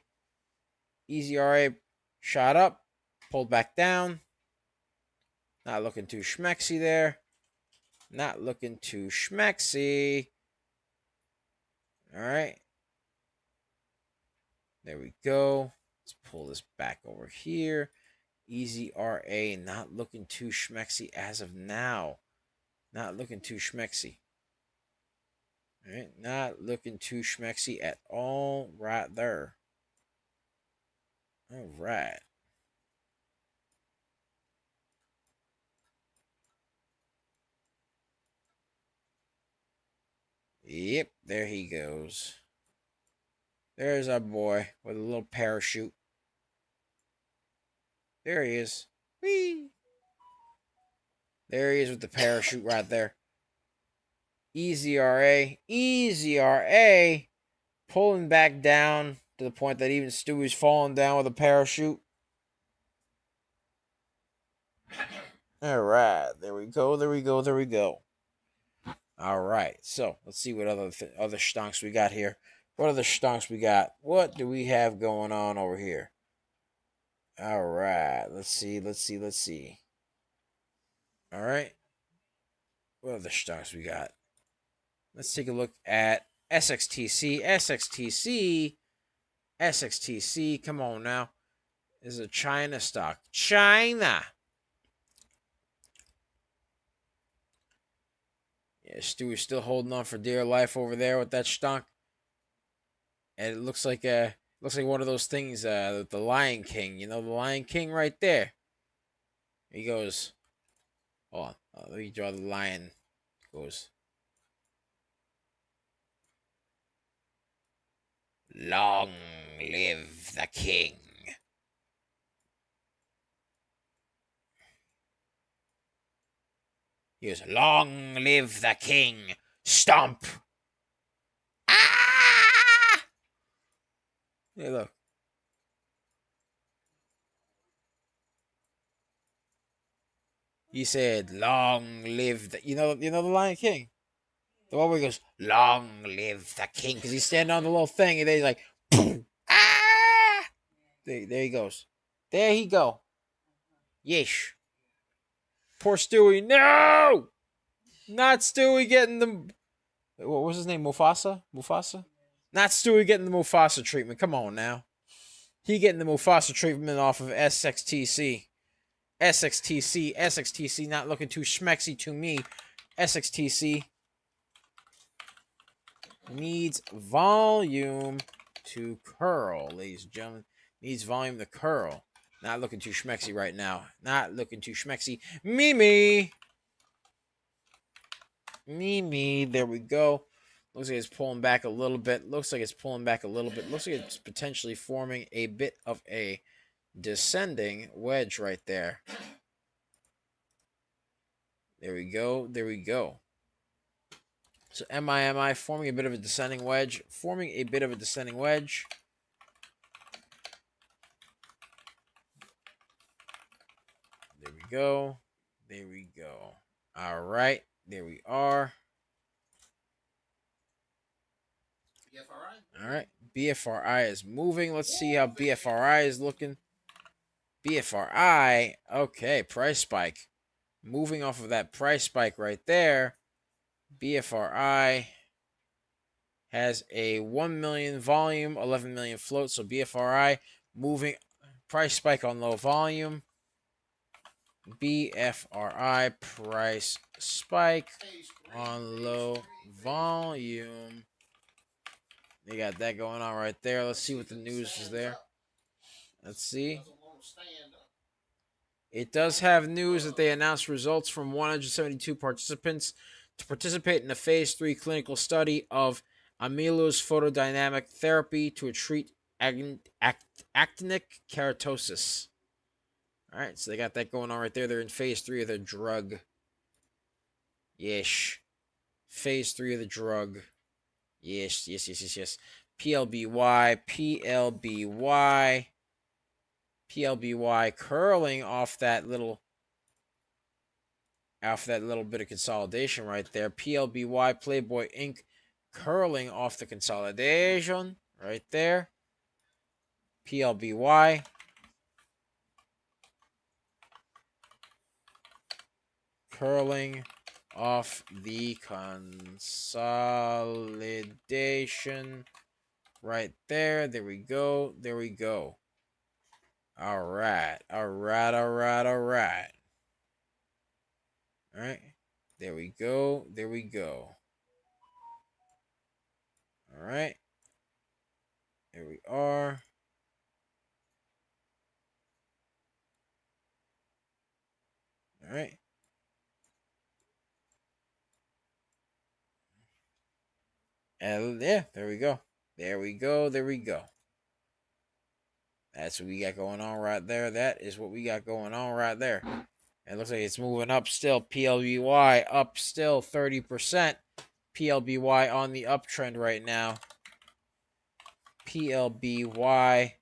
EZRA shot up, pulled back down. Not looking too schmexy there. Not looking too schmexy. All right. There we go. Let's pull this back over here. Easy RA, not looking too schmexy as of now. Not looking too schmexy. All right, not looking too schmexy at all right there. All right. Yep, there he goes. There's our boy with a little parachute. There he is. Whee! There he is with the parachute right there. Easy RA. Easy RA. Pulling back down to the point that even Stewie's falling down with a parachute. All right. There we go. There we go. There we go. All right. So let's see what other stonks we got here. What other stonks we got? What do we have going on over here? All right. Let's see. Let's see. Let's see. All right. What other stonks we got? Let's take a look at SXTC. SXTC. SXTC. Come on now. This is a China stock. China. Yeah, Stewie's still holding on for dear life over there with that stock. And it looks like one of those things, the Lion King. You know, the Lion King right there. He goes, hold on, let me draw the lion. Goes, long live the king. He goes, long live the king. Stomp. Ah! Hey, look. He said, long live the, you know the Lion King. The one where he goes, long live the king. Because he's standing on the little thing and then he's like, ah! There he goes. There he go. Yeesh. Poor Stewie. No! Not Stewie getting the... What was his name? Mufasa? Mufasa? Not Stewie getting the Mufasa treatment. Come on now. He getting the Mufasa treatment off of SXTC. SXTC. SXTC not looking too schmexy to me. SXTC needs volume to curl, ladies and gentlemen. Needs volume to curl. Not looking too schmexy right now. Not looking too schmexy. Mimi. Mimi. There we go. Looks like it's pulling back a little bit. Looks like it's pulling back a little bit. Looks like it's potentially forming a bit of a descending wedge right there. There we go. There we go. So MI forming a bit of a descending wedge. Forming a bit of a descending wedge. There we go. There we go. All right. There we are. All right. BFRI is moving. Let's see how BFRI is looking. BFRI. Okay. Price spike. Moving off of that price spike right there. BFRI has a 1 million volume, 11 million float. So BFRI moving price spike on low volume. BFRI price spike on low volume. They got that going on right there. Let's see what the news is there. Let's see. It does have news that they announced results from 172 participants to participate in a phase 3 clinical study of amylose photodynamic therapy to treat actinic keratosis. All right, so they got that going on right there. They're in phase 3 of their drug. Yes. Phase 3 of the drug. Yes. PLBY. Curling off that little bit of consolidation right there. PLBY Playboy Inc. curling off the consolidation right there. PLBY. Curling off the consolidation right there. There we go. There we go. All right. All right. All right. All right. All right. There we go. There we go. All right. There we are. All right. And yeah, there we go. There we go. There we go. That's what we got going on right there. That is what we got going on right there. And it looks like it's moving up still. PLBY up still 30%. PLBY on the uptrend right now. PLBY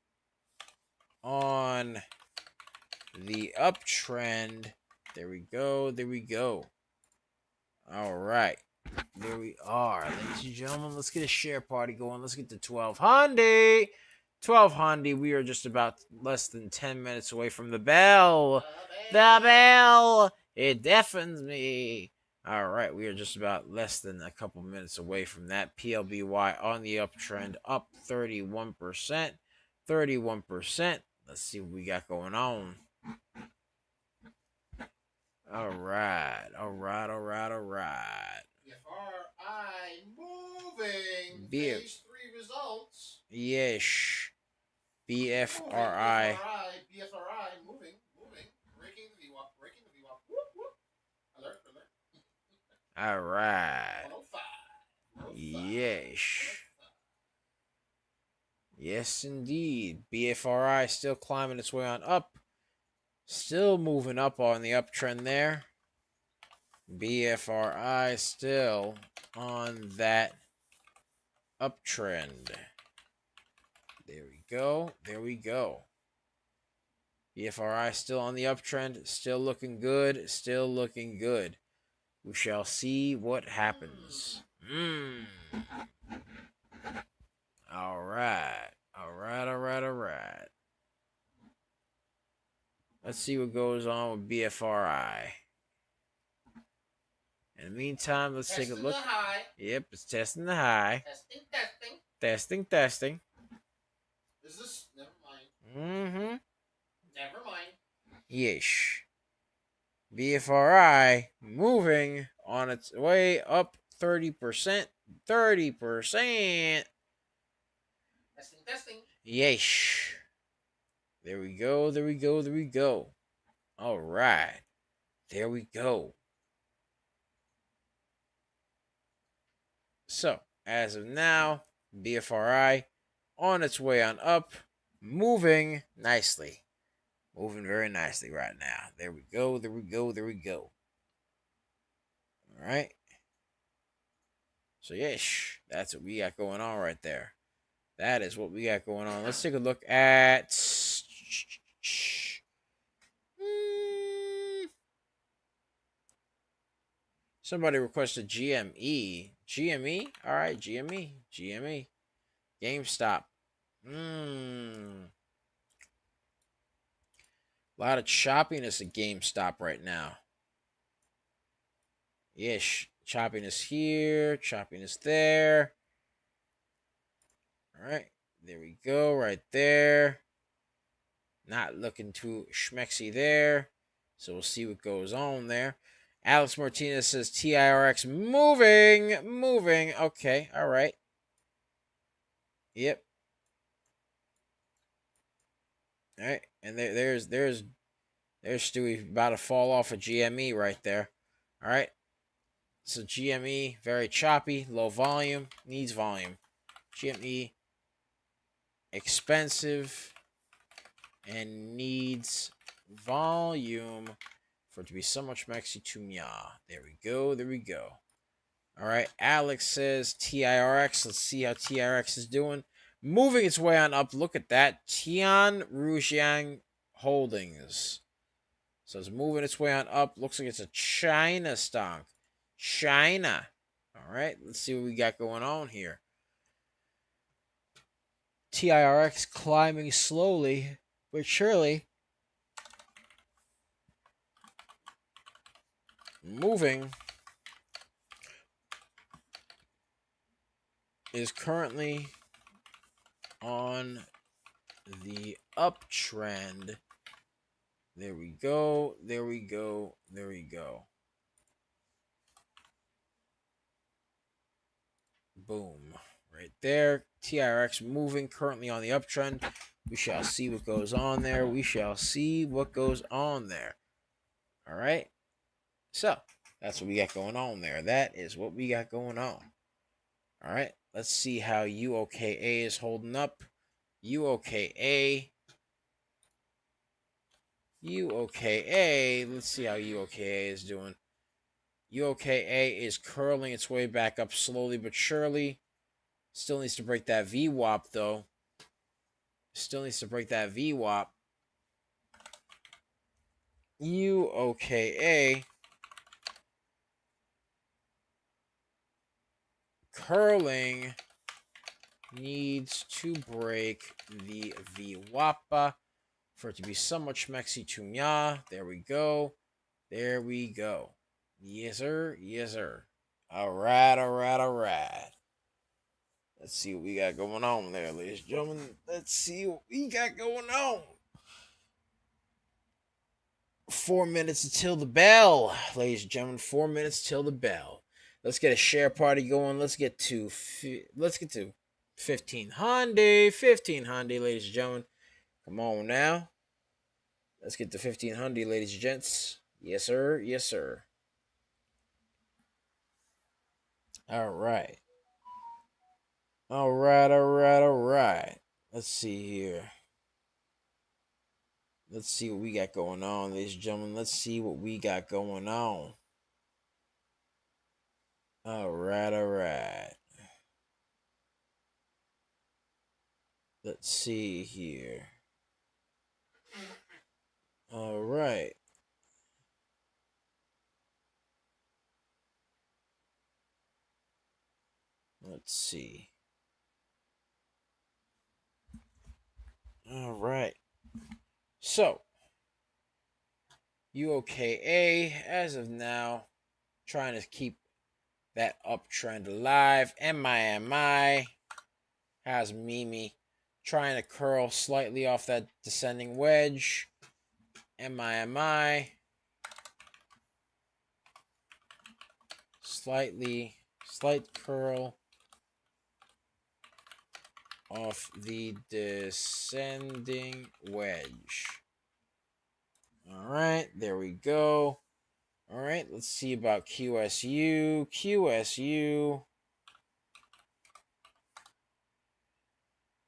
on the uptrend. There we go. There we go. All right. There we are. Ladies and gentlemen, let's get a share party going. Let's get to 1200. 1200. We are just about less than 10 minutes away from the bell. The bell. It deafens me. All right. We are just about less than a couple minutes away from that. PLBY on the uptrend, up 31%. 31%. Let's see what we got going on. All right. All right. All right. All right. FRI moving. Phase 3 results. Yes. BFRI. BFRI moving. Breaking the VWAP. Whoop, whoop. Alert. All right. 105. Yes. Yes, indeed. BFRI still climbing its way on up. Still moving up on the uptrend there. BFRI still on that uptrend. There we go. There we go. BFRI still on the uptrend. Still looking good. Still looking good. We shall see what happens. All right. All right. All right. All right. Let's see what goes on with BFRI. In the meantime, let's take a look. The high. Yep, it's testing the high. Testing. Is this? Never mind. Never mind. Yes. BFRI moving on its way up 30%. 30%. Testing. Yes. There we go. There we go. There we go. All right. There we go. So, as of now, BFRI on its way on up, moving nicely. Moving very nicely right now. There we go. There we go. There we go. All right. So, yes, that's what we got going on right there. That is what we got going on. Let's take a look at... Somebody requested GME. GME? All right, GME. GME. GameStop. A lot of choppiness at GameStop right now. Yes, choppiness here, choppiness there. All right, there we go, right there. Not looking too schmexy there. So we'll see what goes on there. Alex Martinez says TIRX moving. Okay, all right. Yep. All right, and there's Stewie about to fall off of GME right there. All right. So GME, very choppy, low volume, needs volume. GME, expensive, and needs volume for it to be so much maxi to mya. There we go. There we go. All right. Alex says TIRX. Let's see how TIRX is doing. Moving its way on up. Look at that. Tian Rujiang Holdings. So it's moving its way on up. Looks like it's a China stock. China. All right. Let's see what we got going on here. TIRX climbing slowly but surely. Moving is currently on the uptrend. There we go. There we go. There we go. Boom. Right there. TRX moving currently on the uptrend. We shall see what goes on there. We shall see what goes on there. All right. So that's what we got going on there. That is what we got going on. All right. Let's see how UOKA is holding up. UOKA. UOKA. Let's see how UOKA is doing. UOKA is curling its way back up slowly but surely. Still needs to break that VWAP though. Still needs to break that VWAP. UOKA curling needs to break the VWAP for it to be somewhat schmexy to mya. There we go. There we go. Yes, sir. Yes, sir. All right, all right, all right. Let's see what we got going on there, ladies and gentlemen. Let's see what we got going on. 4 minutes until the bell, ladies and gentlemen. 4 minutes till the bell. Let's get a share party going. Let's get to 1500, 1500, ladies and gentlemen. Come on now. Let's get to 1500, ladies and gents. Yes, sir. Yes, sir. All right. All right, all right, all right. Let's see here. Let's see what we got going on, ladies and gentlemen. Let's see what we got going on. All right, all right. Let's see here. All right. Let's see. All right. So, UOKA, as of now, trying to keep that uptrend alive. MIMI has Mimi trying to curl slightly off that descending wedge. MIMI slight curl off the descending wedge. All right, there we go. All right, let's see about QSU.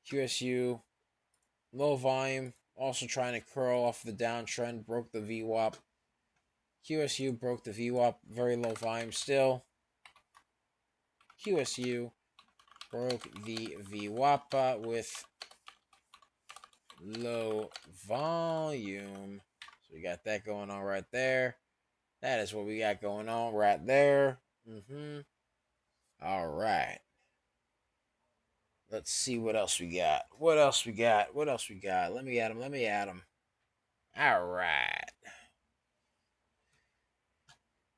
QSU, low volume, also trying to curl off the downtrend, broke the VWAP. QSU broke the VWAP, very low volume still. QSU broke the VWAP with low volume. So we got that going on right there. That is what we got going on right there. All right. Let's see what else we got. What else we got? What else we got? Let me add them. Let me add them. All right.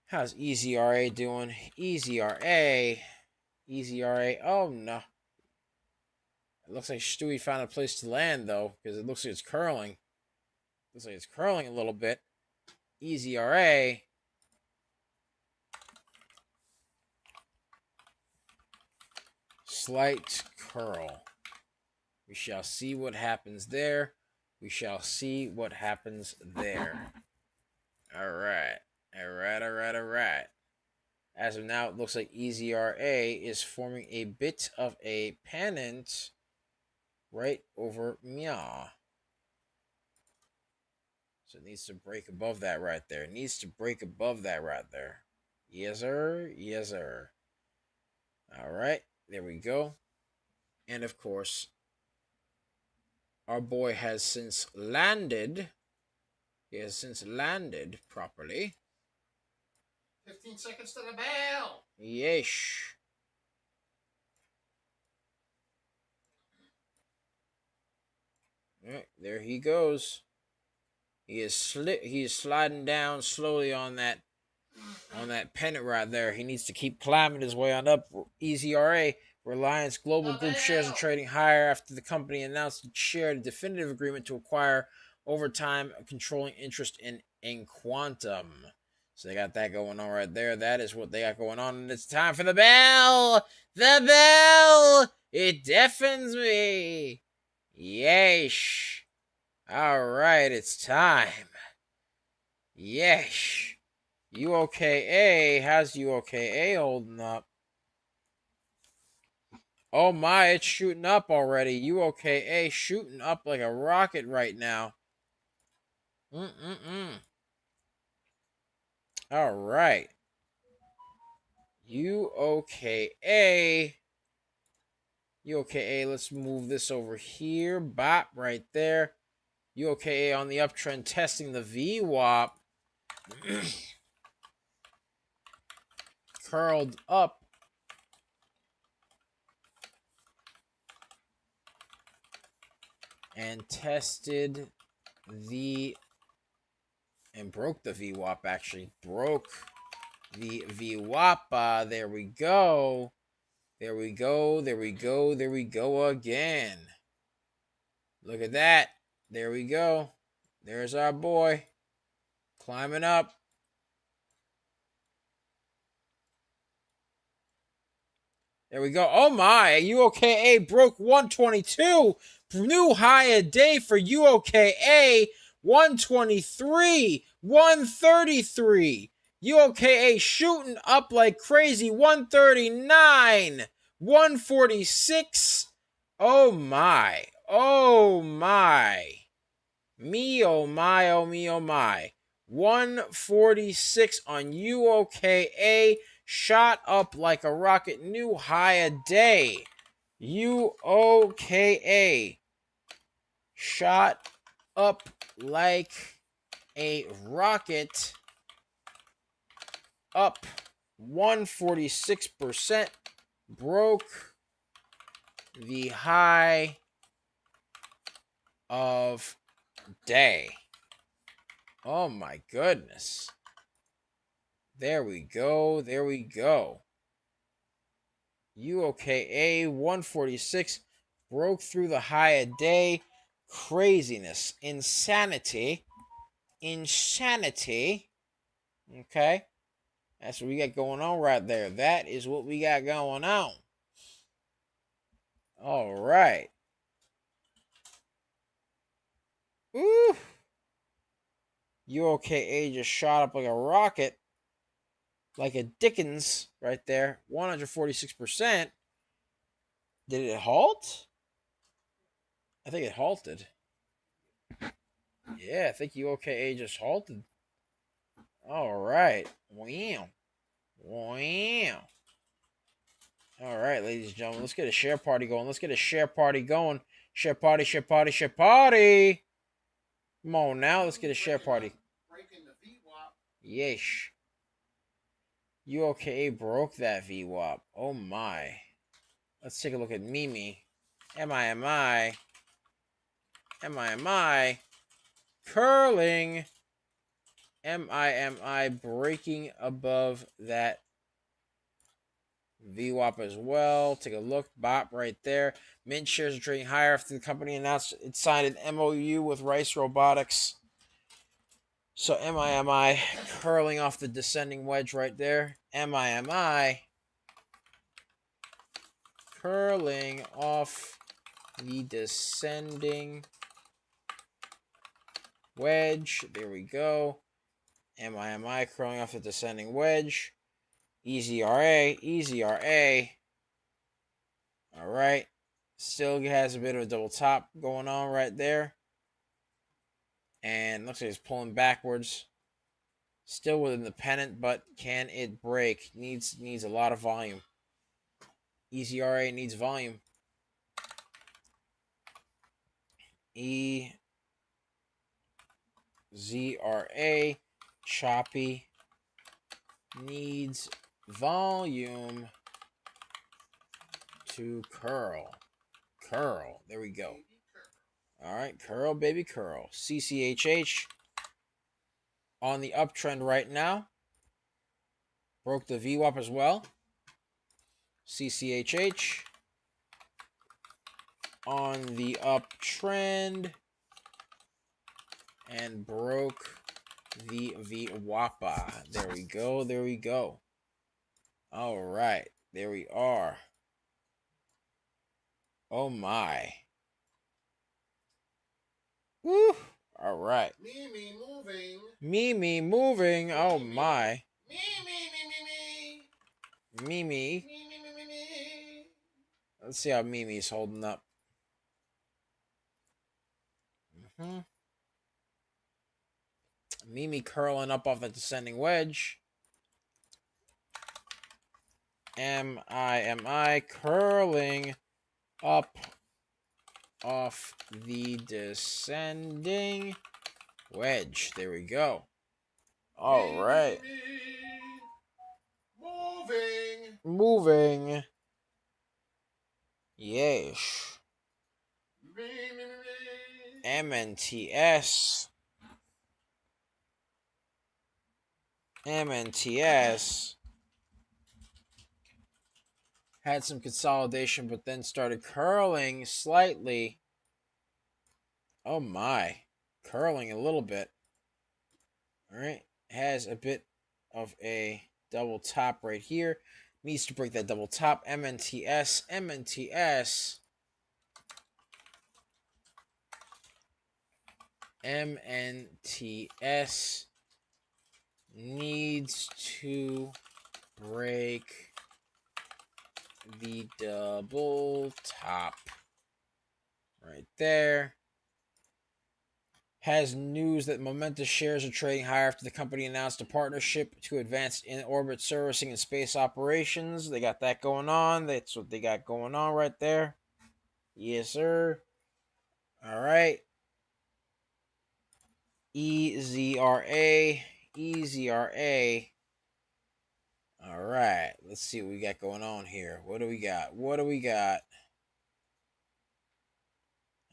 How's Easy RA doing? Easy RA. Easy RA. Oh, no. It looks like Stewie found a place to land, though, because it looks like it's curling. Looks like it's curling a little bit. Easy RA. Slight curl. We shall see what happens there. We shall see what happens there. All right. All right, all right, all right. As of now, it looks like EZRA is forming a bit of a pennant right over Mia. So it needs to break above that right there. It needs to break above that right there. Yes, sir. Yes, sir. All right. There we go. And of course, our boy has since landed. He has since landed properly. 15 seconds to the bell. Yeesh. All right, there he goes. He is sliding down slowly on that on that pennant right there. He needs to keep climbing his way on up. Easy RA. Reliance Global Group shares are trading higher after the company announced it shared a definitive agreement to acquire over time a controlling interest in Quantum. So they got that going on right there. That is what they got going on. And it's time for the bell. The bell. It deafens me. Yeesh. All right, it's time. Yeesh. UOKA. How's UOKA holding up? Oh my, it's shooting up already. UOKA shooting up like a rocket right now. All right. UOKA. UOKA, let's move this over here. Bop, right there. UOKA on the uptrend, testing the VWAP. Curled up. And tested the... And broke the VWAP, actually. Broke the VWAP. There we go. There we go. There we go. There we go again. Look at that. There we go. There's our boy. Climbing up. There we go. Oh my. UOKA broke 122. New high a day for UOKA. 123. 133. UOKA shooting up like crazy. 139. 146. Oh my. Oh my. Me, oh my, oh me, oh my. 146 on UOKA. Shot up like a rocket. New high a day. UOKA. Shot up like a rocket. Up 146%. Broke the high of day. Oh my goodness. There we go. There we go. UOKA 146 broke through the high a day. Craziness. Insanity. Insanity. Okay. That's what we got going on right there. That is what we got going on. All right. Ooh. UOKA just shot up like a rocket. Like a Dickens right there. 146%. Did it halt? I think it halted. Yeah, I think UOKA just halted. All right. Wow. Wow. All right, ladies and gentlemen, let's get a share party going. Let's get a share party going. Share party, share party, share party. Come on now, let's get a share party. Yeesh. UOKA broke that VWAP. Oh my. Let's take a look at Mimi. MI. Curling. MI breaking above that VWAP as well. Take a look. Bop right there. Mint shares are trading higher after the company announced it signed an MOU with Rice Robotics. So MI curling off the descending wedge right there. MI curling off the descending wedge. There we go. MI curling off the descending wedge. Easy RA. All right. Still has a bit of a double top going on right there. And looks like it's pulling backwards. Still within the pennant, but can it break? Needs a lot of volume. Easy RA needs volume. EZRA choppy needs volume to curl. There we go. All right, curl, baby, curl. CCHH on the uptrend right now. Broke the VWAP as well. CCHH on the uptrend and broke the VWAPA. There we go. There we go. All right. There we are. Oh my. Woo. All right. Mimi moving. Mimi moving. Oh Mimi. my. Me. Mimi. Me. Let's see how Mimi's holding up. Mimi curling up off the descending wedge. MI curling up off the descending wedge. There we go. All right. Moving. Yes. MNTS. Had some consolidation, but then started curling slightly. Oh my. Curling a little bit. All right. Has a bit of a double top right here. Needs to break that double top. MNTS needs to break the double top right there. Has news that Momenta shares are trading higher after the company announced a partnership to advance in-orbit servicing and space operations. They got that going on. That's what they got going on right there. Yes, sir. All right. EZRA. All right. Let's see what we got going on here. What do we got?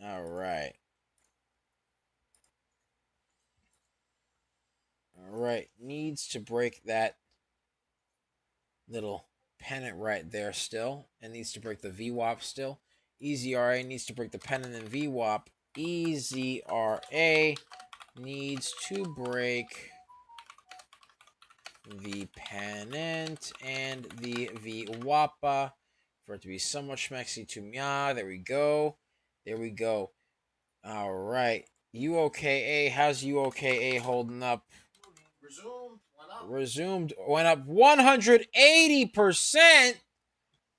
All right. All right. Needs to break that little pennant right there still. And needs to break the VWAP still. EZRA needs to break the pennant and VWAP. EZRA needs to break the pennant and the VWAPA for it to be somewhat schmexy to mya. There we go. All right. UOKA. How's UOKA holding up? Resumed. Went up 180%.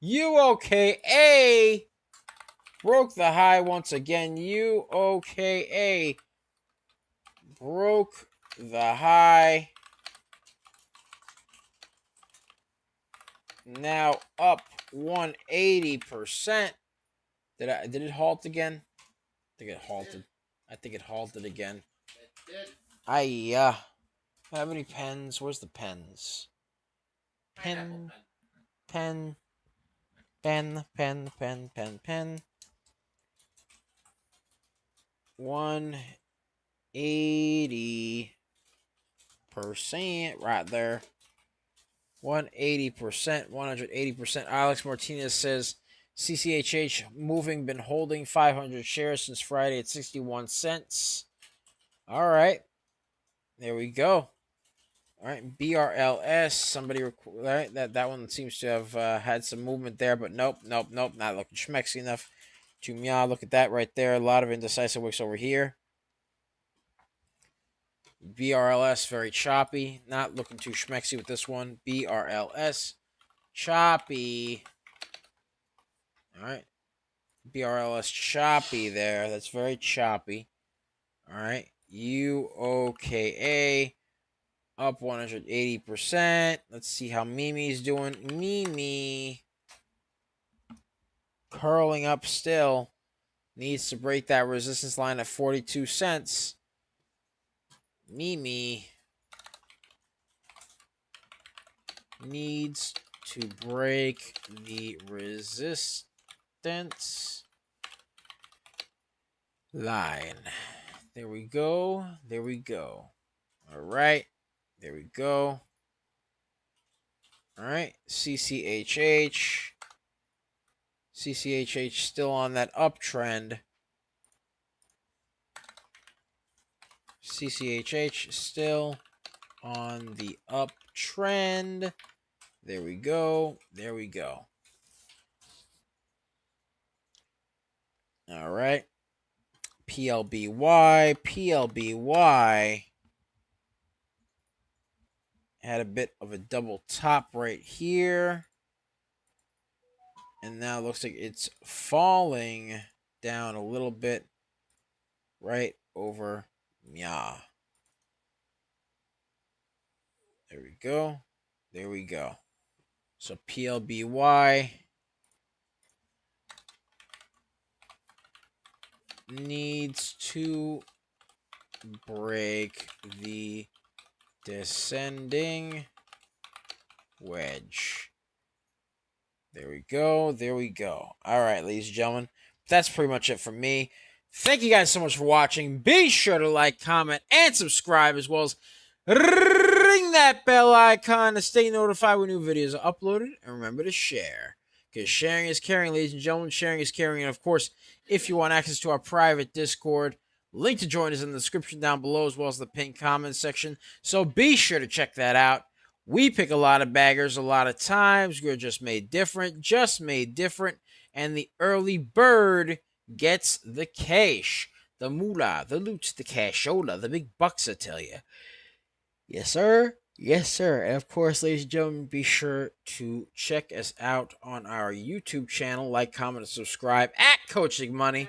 UOKA broke the high once again. UOKA broke the high. Now up 180%. Did it halt again? I think it halted again. How many pens? Where's the pens? Pen. 180% right there. 180%. Alex Martinez says CCHH moving, been holding 500 shares since Friday at 61 cents. All right. There we go. All right. BRLS. Somebody, right? That one seems to have had some movement there, but nope. Not looking schmexy enough to meow. Look at that right there. A lot of indecisive wicks over here. BRLS, very choppy. Not looking too schmexy with this one. BRLS, choppy. All right. BRLS, choppy there. That's very choppy. All right. UOKA, up 180%. Let's see how Mimi's doing. Mimi, curling up still. Needs to break that resistance line at 42 cents. Mimi needs to break the resistance line. There we go. All right. There we go. All right, CCHH. CCHH still on that uptrend. CCHH still on the uptrend. There we go. There we go. All right. PLBY. PLBY had a bit of a double top right here. And now it looks like it's falling down a little bit right over MIA. There we go. There we go. So PLBY needs to break the descending wedge. There we go. There we go. All right, ladies and gentlemen, that's pretty much it for me. Thank you guys so much for watching. Be sure to like, comment, and subscribe, as well as ring that bell icon to stay notified when new videos are uploaded. And remember to share, because sharing is caring, ladies and gentlemen. Sharing is caring. And of course, if you want access to our private Discord, link to join us in the description down below, as well as the pinned comment section. So be sure to check that out. We pick a lot of baggers a lot of times. We're just made different. And the early bird gets the cash, the moolah, the loot, the cashola, the big bucks, I tell you. Yes, sir. Yes, sir. And of course, ladies and gentlemen, be sure to check us out on our YouTube channel. Like, comment, and subscribe at Coaching Money.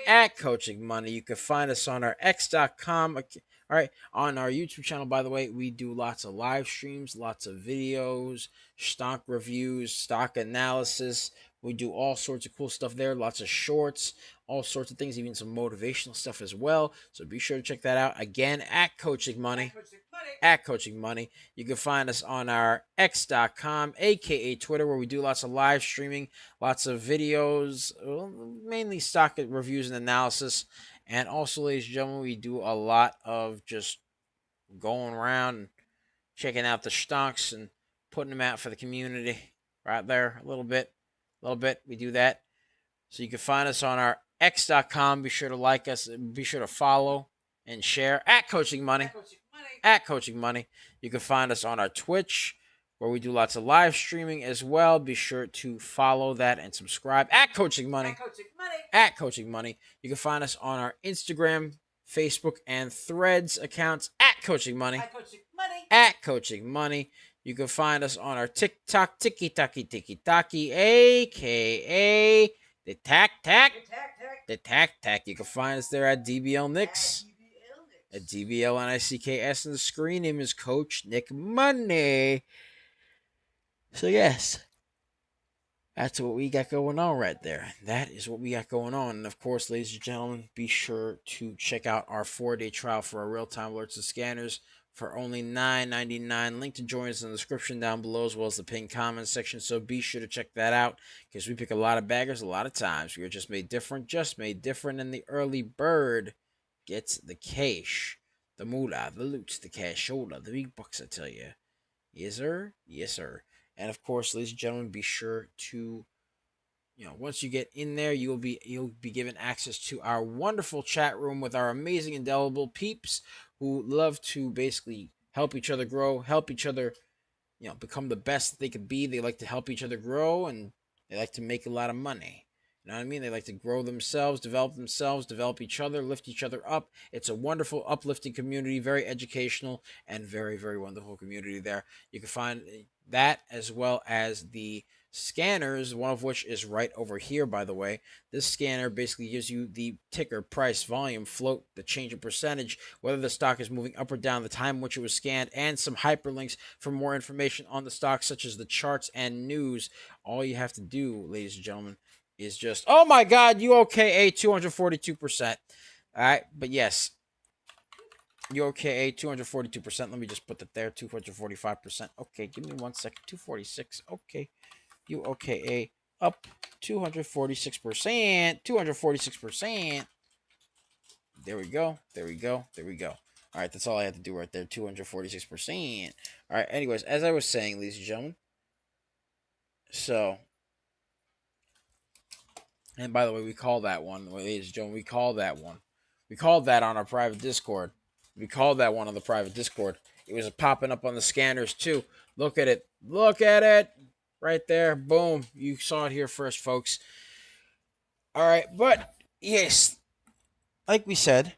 At Coaching Money. You can find us on our x.com. All right, on our YouTube channel, by the way, we do lots of live streams, lots of videos, stock reviews, stock analysis. We do all sorts of cool stuff there, lots of shorts, all sorts of things, even some motivational stuff as well. So be sure to check that out. Again, at Coaching Money. At Coaching Money. You can find us on our x.com, aka Twitter, where we do lots of live streaming, lots of videos, mainly stock reviews and analysis. And also, ladies and gentlemen, we do a lot of just going around and checking out the stocks and putting them out for the community right there a little bit. We do that. So you can find us on our x.com. Be sure to like us. Be sure to follow and share at Coaching Money. At Coaching Money. You can find us on our Twitch, where we do lots of live streaming as well. Be sure to follow that and subscribe at Coaching Money. At Coaching Money. You can find us on our Instagram, Facebook, and Threads accounts at Coaching Money. At Coaching Money. You can find us on our TikTok, Tiki-Taki, aka the Tac Tac. The Tac Tac. You can find us there at DBL Nicks. At DBLNICKS, and the screen name is Coach Nick Money. So yes, that's what we got going on right there. That is what we got going on. And of course, ladies and gentlemen, be sure to check out our 4-day trial for our real-time alerts and scanners for only $9.99. Link to join us in the description down below, as well as the pinned comment section. So be sure to check that out, because we pick a lot of baggers a lot of times. We are just made different, and the early bird gets the cash, the moolah, the loot, the cashola, the big bucks, I tell you. Yes, sir. Yes, sir. And of course, ladies and gentlemen, be sure to, once you get in there, you'll be given access to our wonderful chat room with our amazing indelible peeps who love to basically help each other grow, help each other, become the best that they could be. They like to help each other grow, and they like to make a lot of money. You know what I mean? They like to grow themselves, develop each other, lift each other up. It's a wonderful, uplifting community, very educational, and very, very wonderful community there. You can find that, as well as the scanners, one of which is right over here, by the way. This scanner basically gives you the ticker, price, volume, float, the change in percentage, whether the stock is moving up or down, the time in which it was scanned, and some hyperlinks for more information on the stock, such as the charts and news. All you have to do, ladies and gentlemen, is just, oh my God, UOKA 242%. All right, but yes, UOKA 242%. Let me just put that there, 245%. Okay, give me 1 second. 246. Okay, UOKA up 246%. 246%. There we go. All right, that's all I had to do right there. 246%. All right. Anyways, as I was saying, ladies and gentlemen. So, and by the way, we call that one, ladies and gentlemen, we call that one. We called that on our private Discord. We called that one on the private Discord. It was popping up on the scanners too. Look at it. Look at it. Right there. Boom. You saw it here first, folks. All right. But, yes, like we said,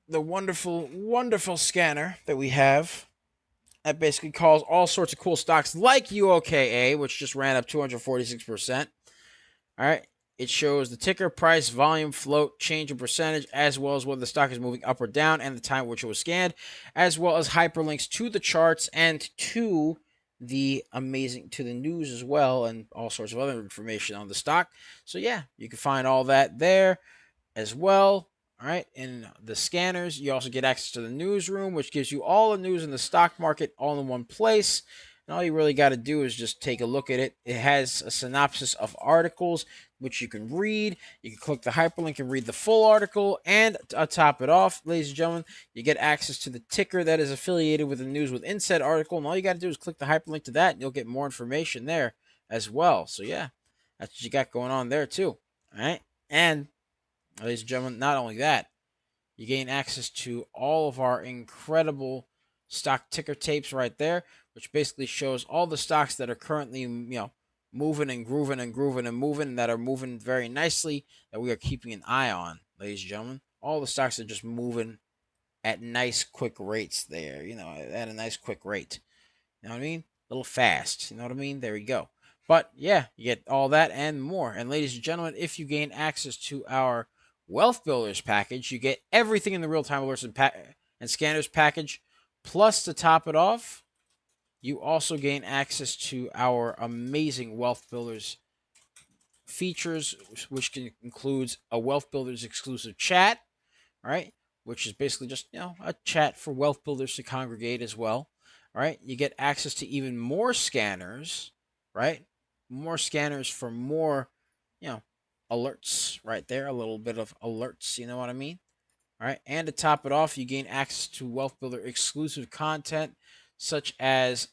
the wonderful, wonderful scanner that we have that basically calls all sorts of cool stocks like UOKA, which just ran up 246%. All right. It shows the ticker, price, volume, float, change in percentage, as well as whether the stock is moving up or down and the time at which it was scanned, as well as hyperlinks to the charts and to the news as well, and all sorts of other information on the stock. So yeah, you can find all that there as well. All right. In the scanners, you also get access to the newsroom, which gives you all the news in the stock market all in one place. And all you really got to do is just take a look at it. It has a synopsis of articles, which you can read. You can click the hyperlink and read the full article. And to top it off, ladies and gentlemen, you get access to the ticker that is affiliated with the news within said article. And all you got to do is click the hyperlink to that, and you'll get more information there as well. So, yeah, that's what you got going on there, too. All right. And ladies and gentlemen, not only that, you gain access to all of our incredible stock ticker tapes right there, which basically shows all the stocks that are currently, moving and grooving and grooving and moving, and that are moving very nicely, that we are keeping an eye on, ladies and gentlemen. All the stocks are just moving at nice, quick rates there, at a nice, quick rate. You know what I mean? A little fast. You know what I mean? There you go. But yeah, you get all that and more. And ladies and gentlemen, if you gain access to our Wealth Builders package, you get everything in the real-time alerts and scanners package. Plus, to top it off, you also gain access to our amazing Wealth Builders features, which includes a Wealth Builders exclusive chat, all right, which is basically just, a chat for wealth builders to congregate as well. All right. You get access to even more scanners, right? More scanners for more, alerts right there. A little bit of alerts, you know what I mean? All right. And to top it off, you gain access to Wealth Builder exclusive content, such as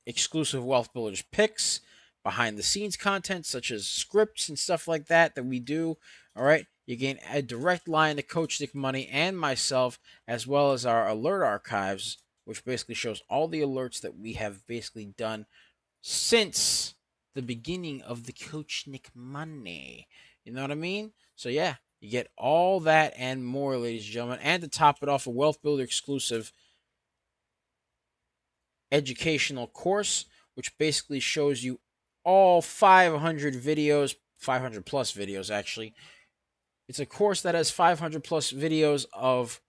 exclusive Wealth Builders picks, behind the scenes content, such as scripts and stuff like that we do. All right. You gain a direct line to Coach Nick Money and myself, as well as our alert archives, which basically shows all the alerts that we have basically done since the beginning of the Coach Nick Money. You know what I mean? So, yeah, you get all that and more, ladies and gentlemen. And to top it off, a Wealth Builder exclusive educational course, which basically shows you all 500 videos, 500 plus videos, actually. It's a course that has 500 plus videos of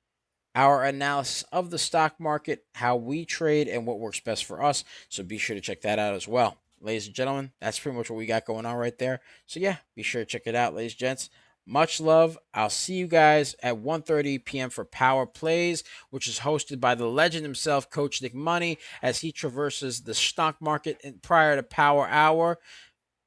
our analysis of the stock market, how we trade, and what works best for us. So be sure to check that out as well. Ladies and gentlemen, that's pretty much what we got going on right there. So yeah, be sure to check it out, ladies and gents. Much love. I'll see you guys at 1:30 p.m. for Power Plays, which is hosted by the legend himself, Coach Nick Money, as he traverses the stock market prior to Power Hour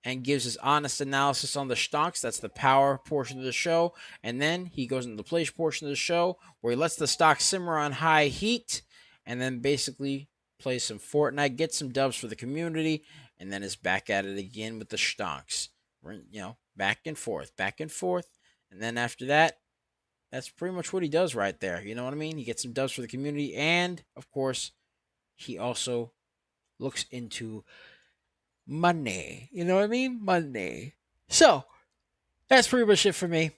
and gives his honest analysis on the stocks. That's the power portion of the show. And then he goes into the plays portion of the show where he lets the stock simmer on high heat and then basically plays some Fortnite, gets some dubs for the community, and then is back at it again with the stocks. Back and forth, back and forth. And then after that, that's pretty much what he does right there. You know what I mean? He gets some dubs for the community. And, of course, he also looks into money. You know what I mean? Money. So, that's pretty much it for me.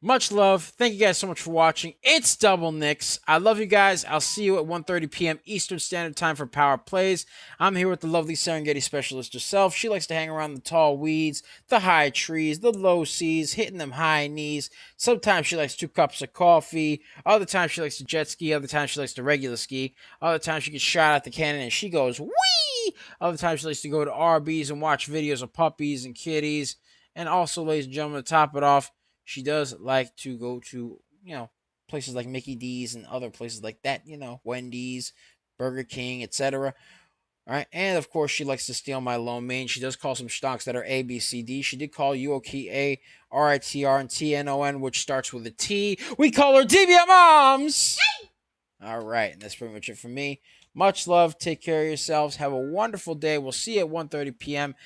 Much love. Thank you guys so much for watching. It's Double Nicks. I love you guys. I'll see you at 1:30 p.m. Eastern Standard Time for Power Plays. I'm here with the lovely Serengeti specialist herself. She likes to hang around the tall weeds, the high trees, the low seas, hitting them high knees. Sometimes she likes 2 cups of coffee. Other times she likes to jet ski. Other times she likes to regular ski. Other times she gets shot at the cannon and she goes, whee! Other times she likes to go to RBs and watch videos of puppies and kitties. And also, ladies and gentlemen, to top it off, she does like to go to, places like Mickey D's and other places like that, Wendy's, Burger King, etc. All right, and of course, she likes to steal my low main. She does call some stocks that are A, B, C, D. She did call UOKA RITR and TNON, which starts with a T. We call her DBM Moms. All right, and that's pretty much it for me. Much love. Take care of yourselves. Have a wonderful day. We'll see you at 1:30 p.m.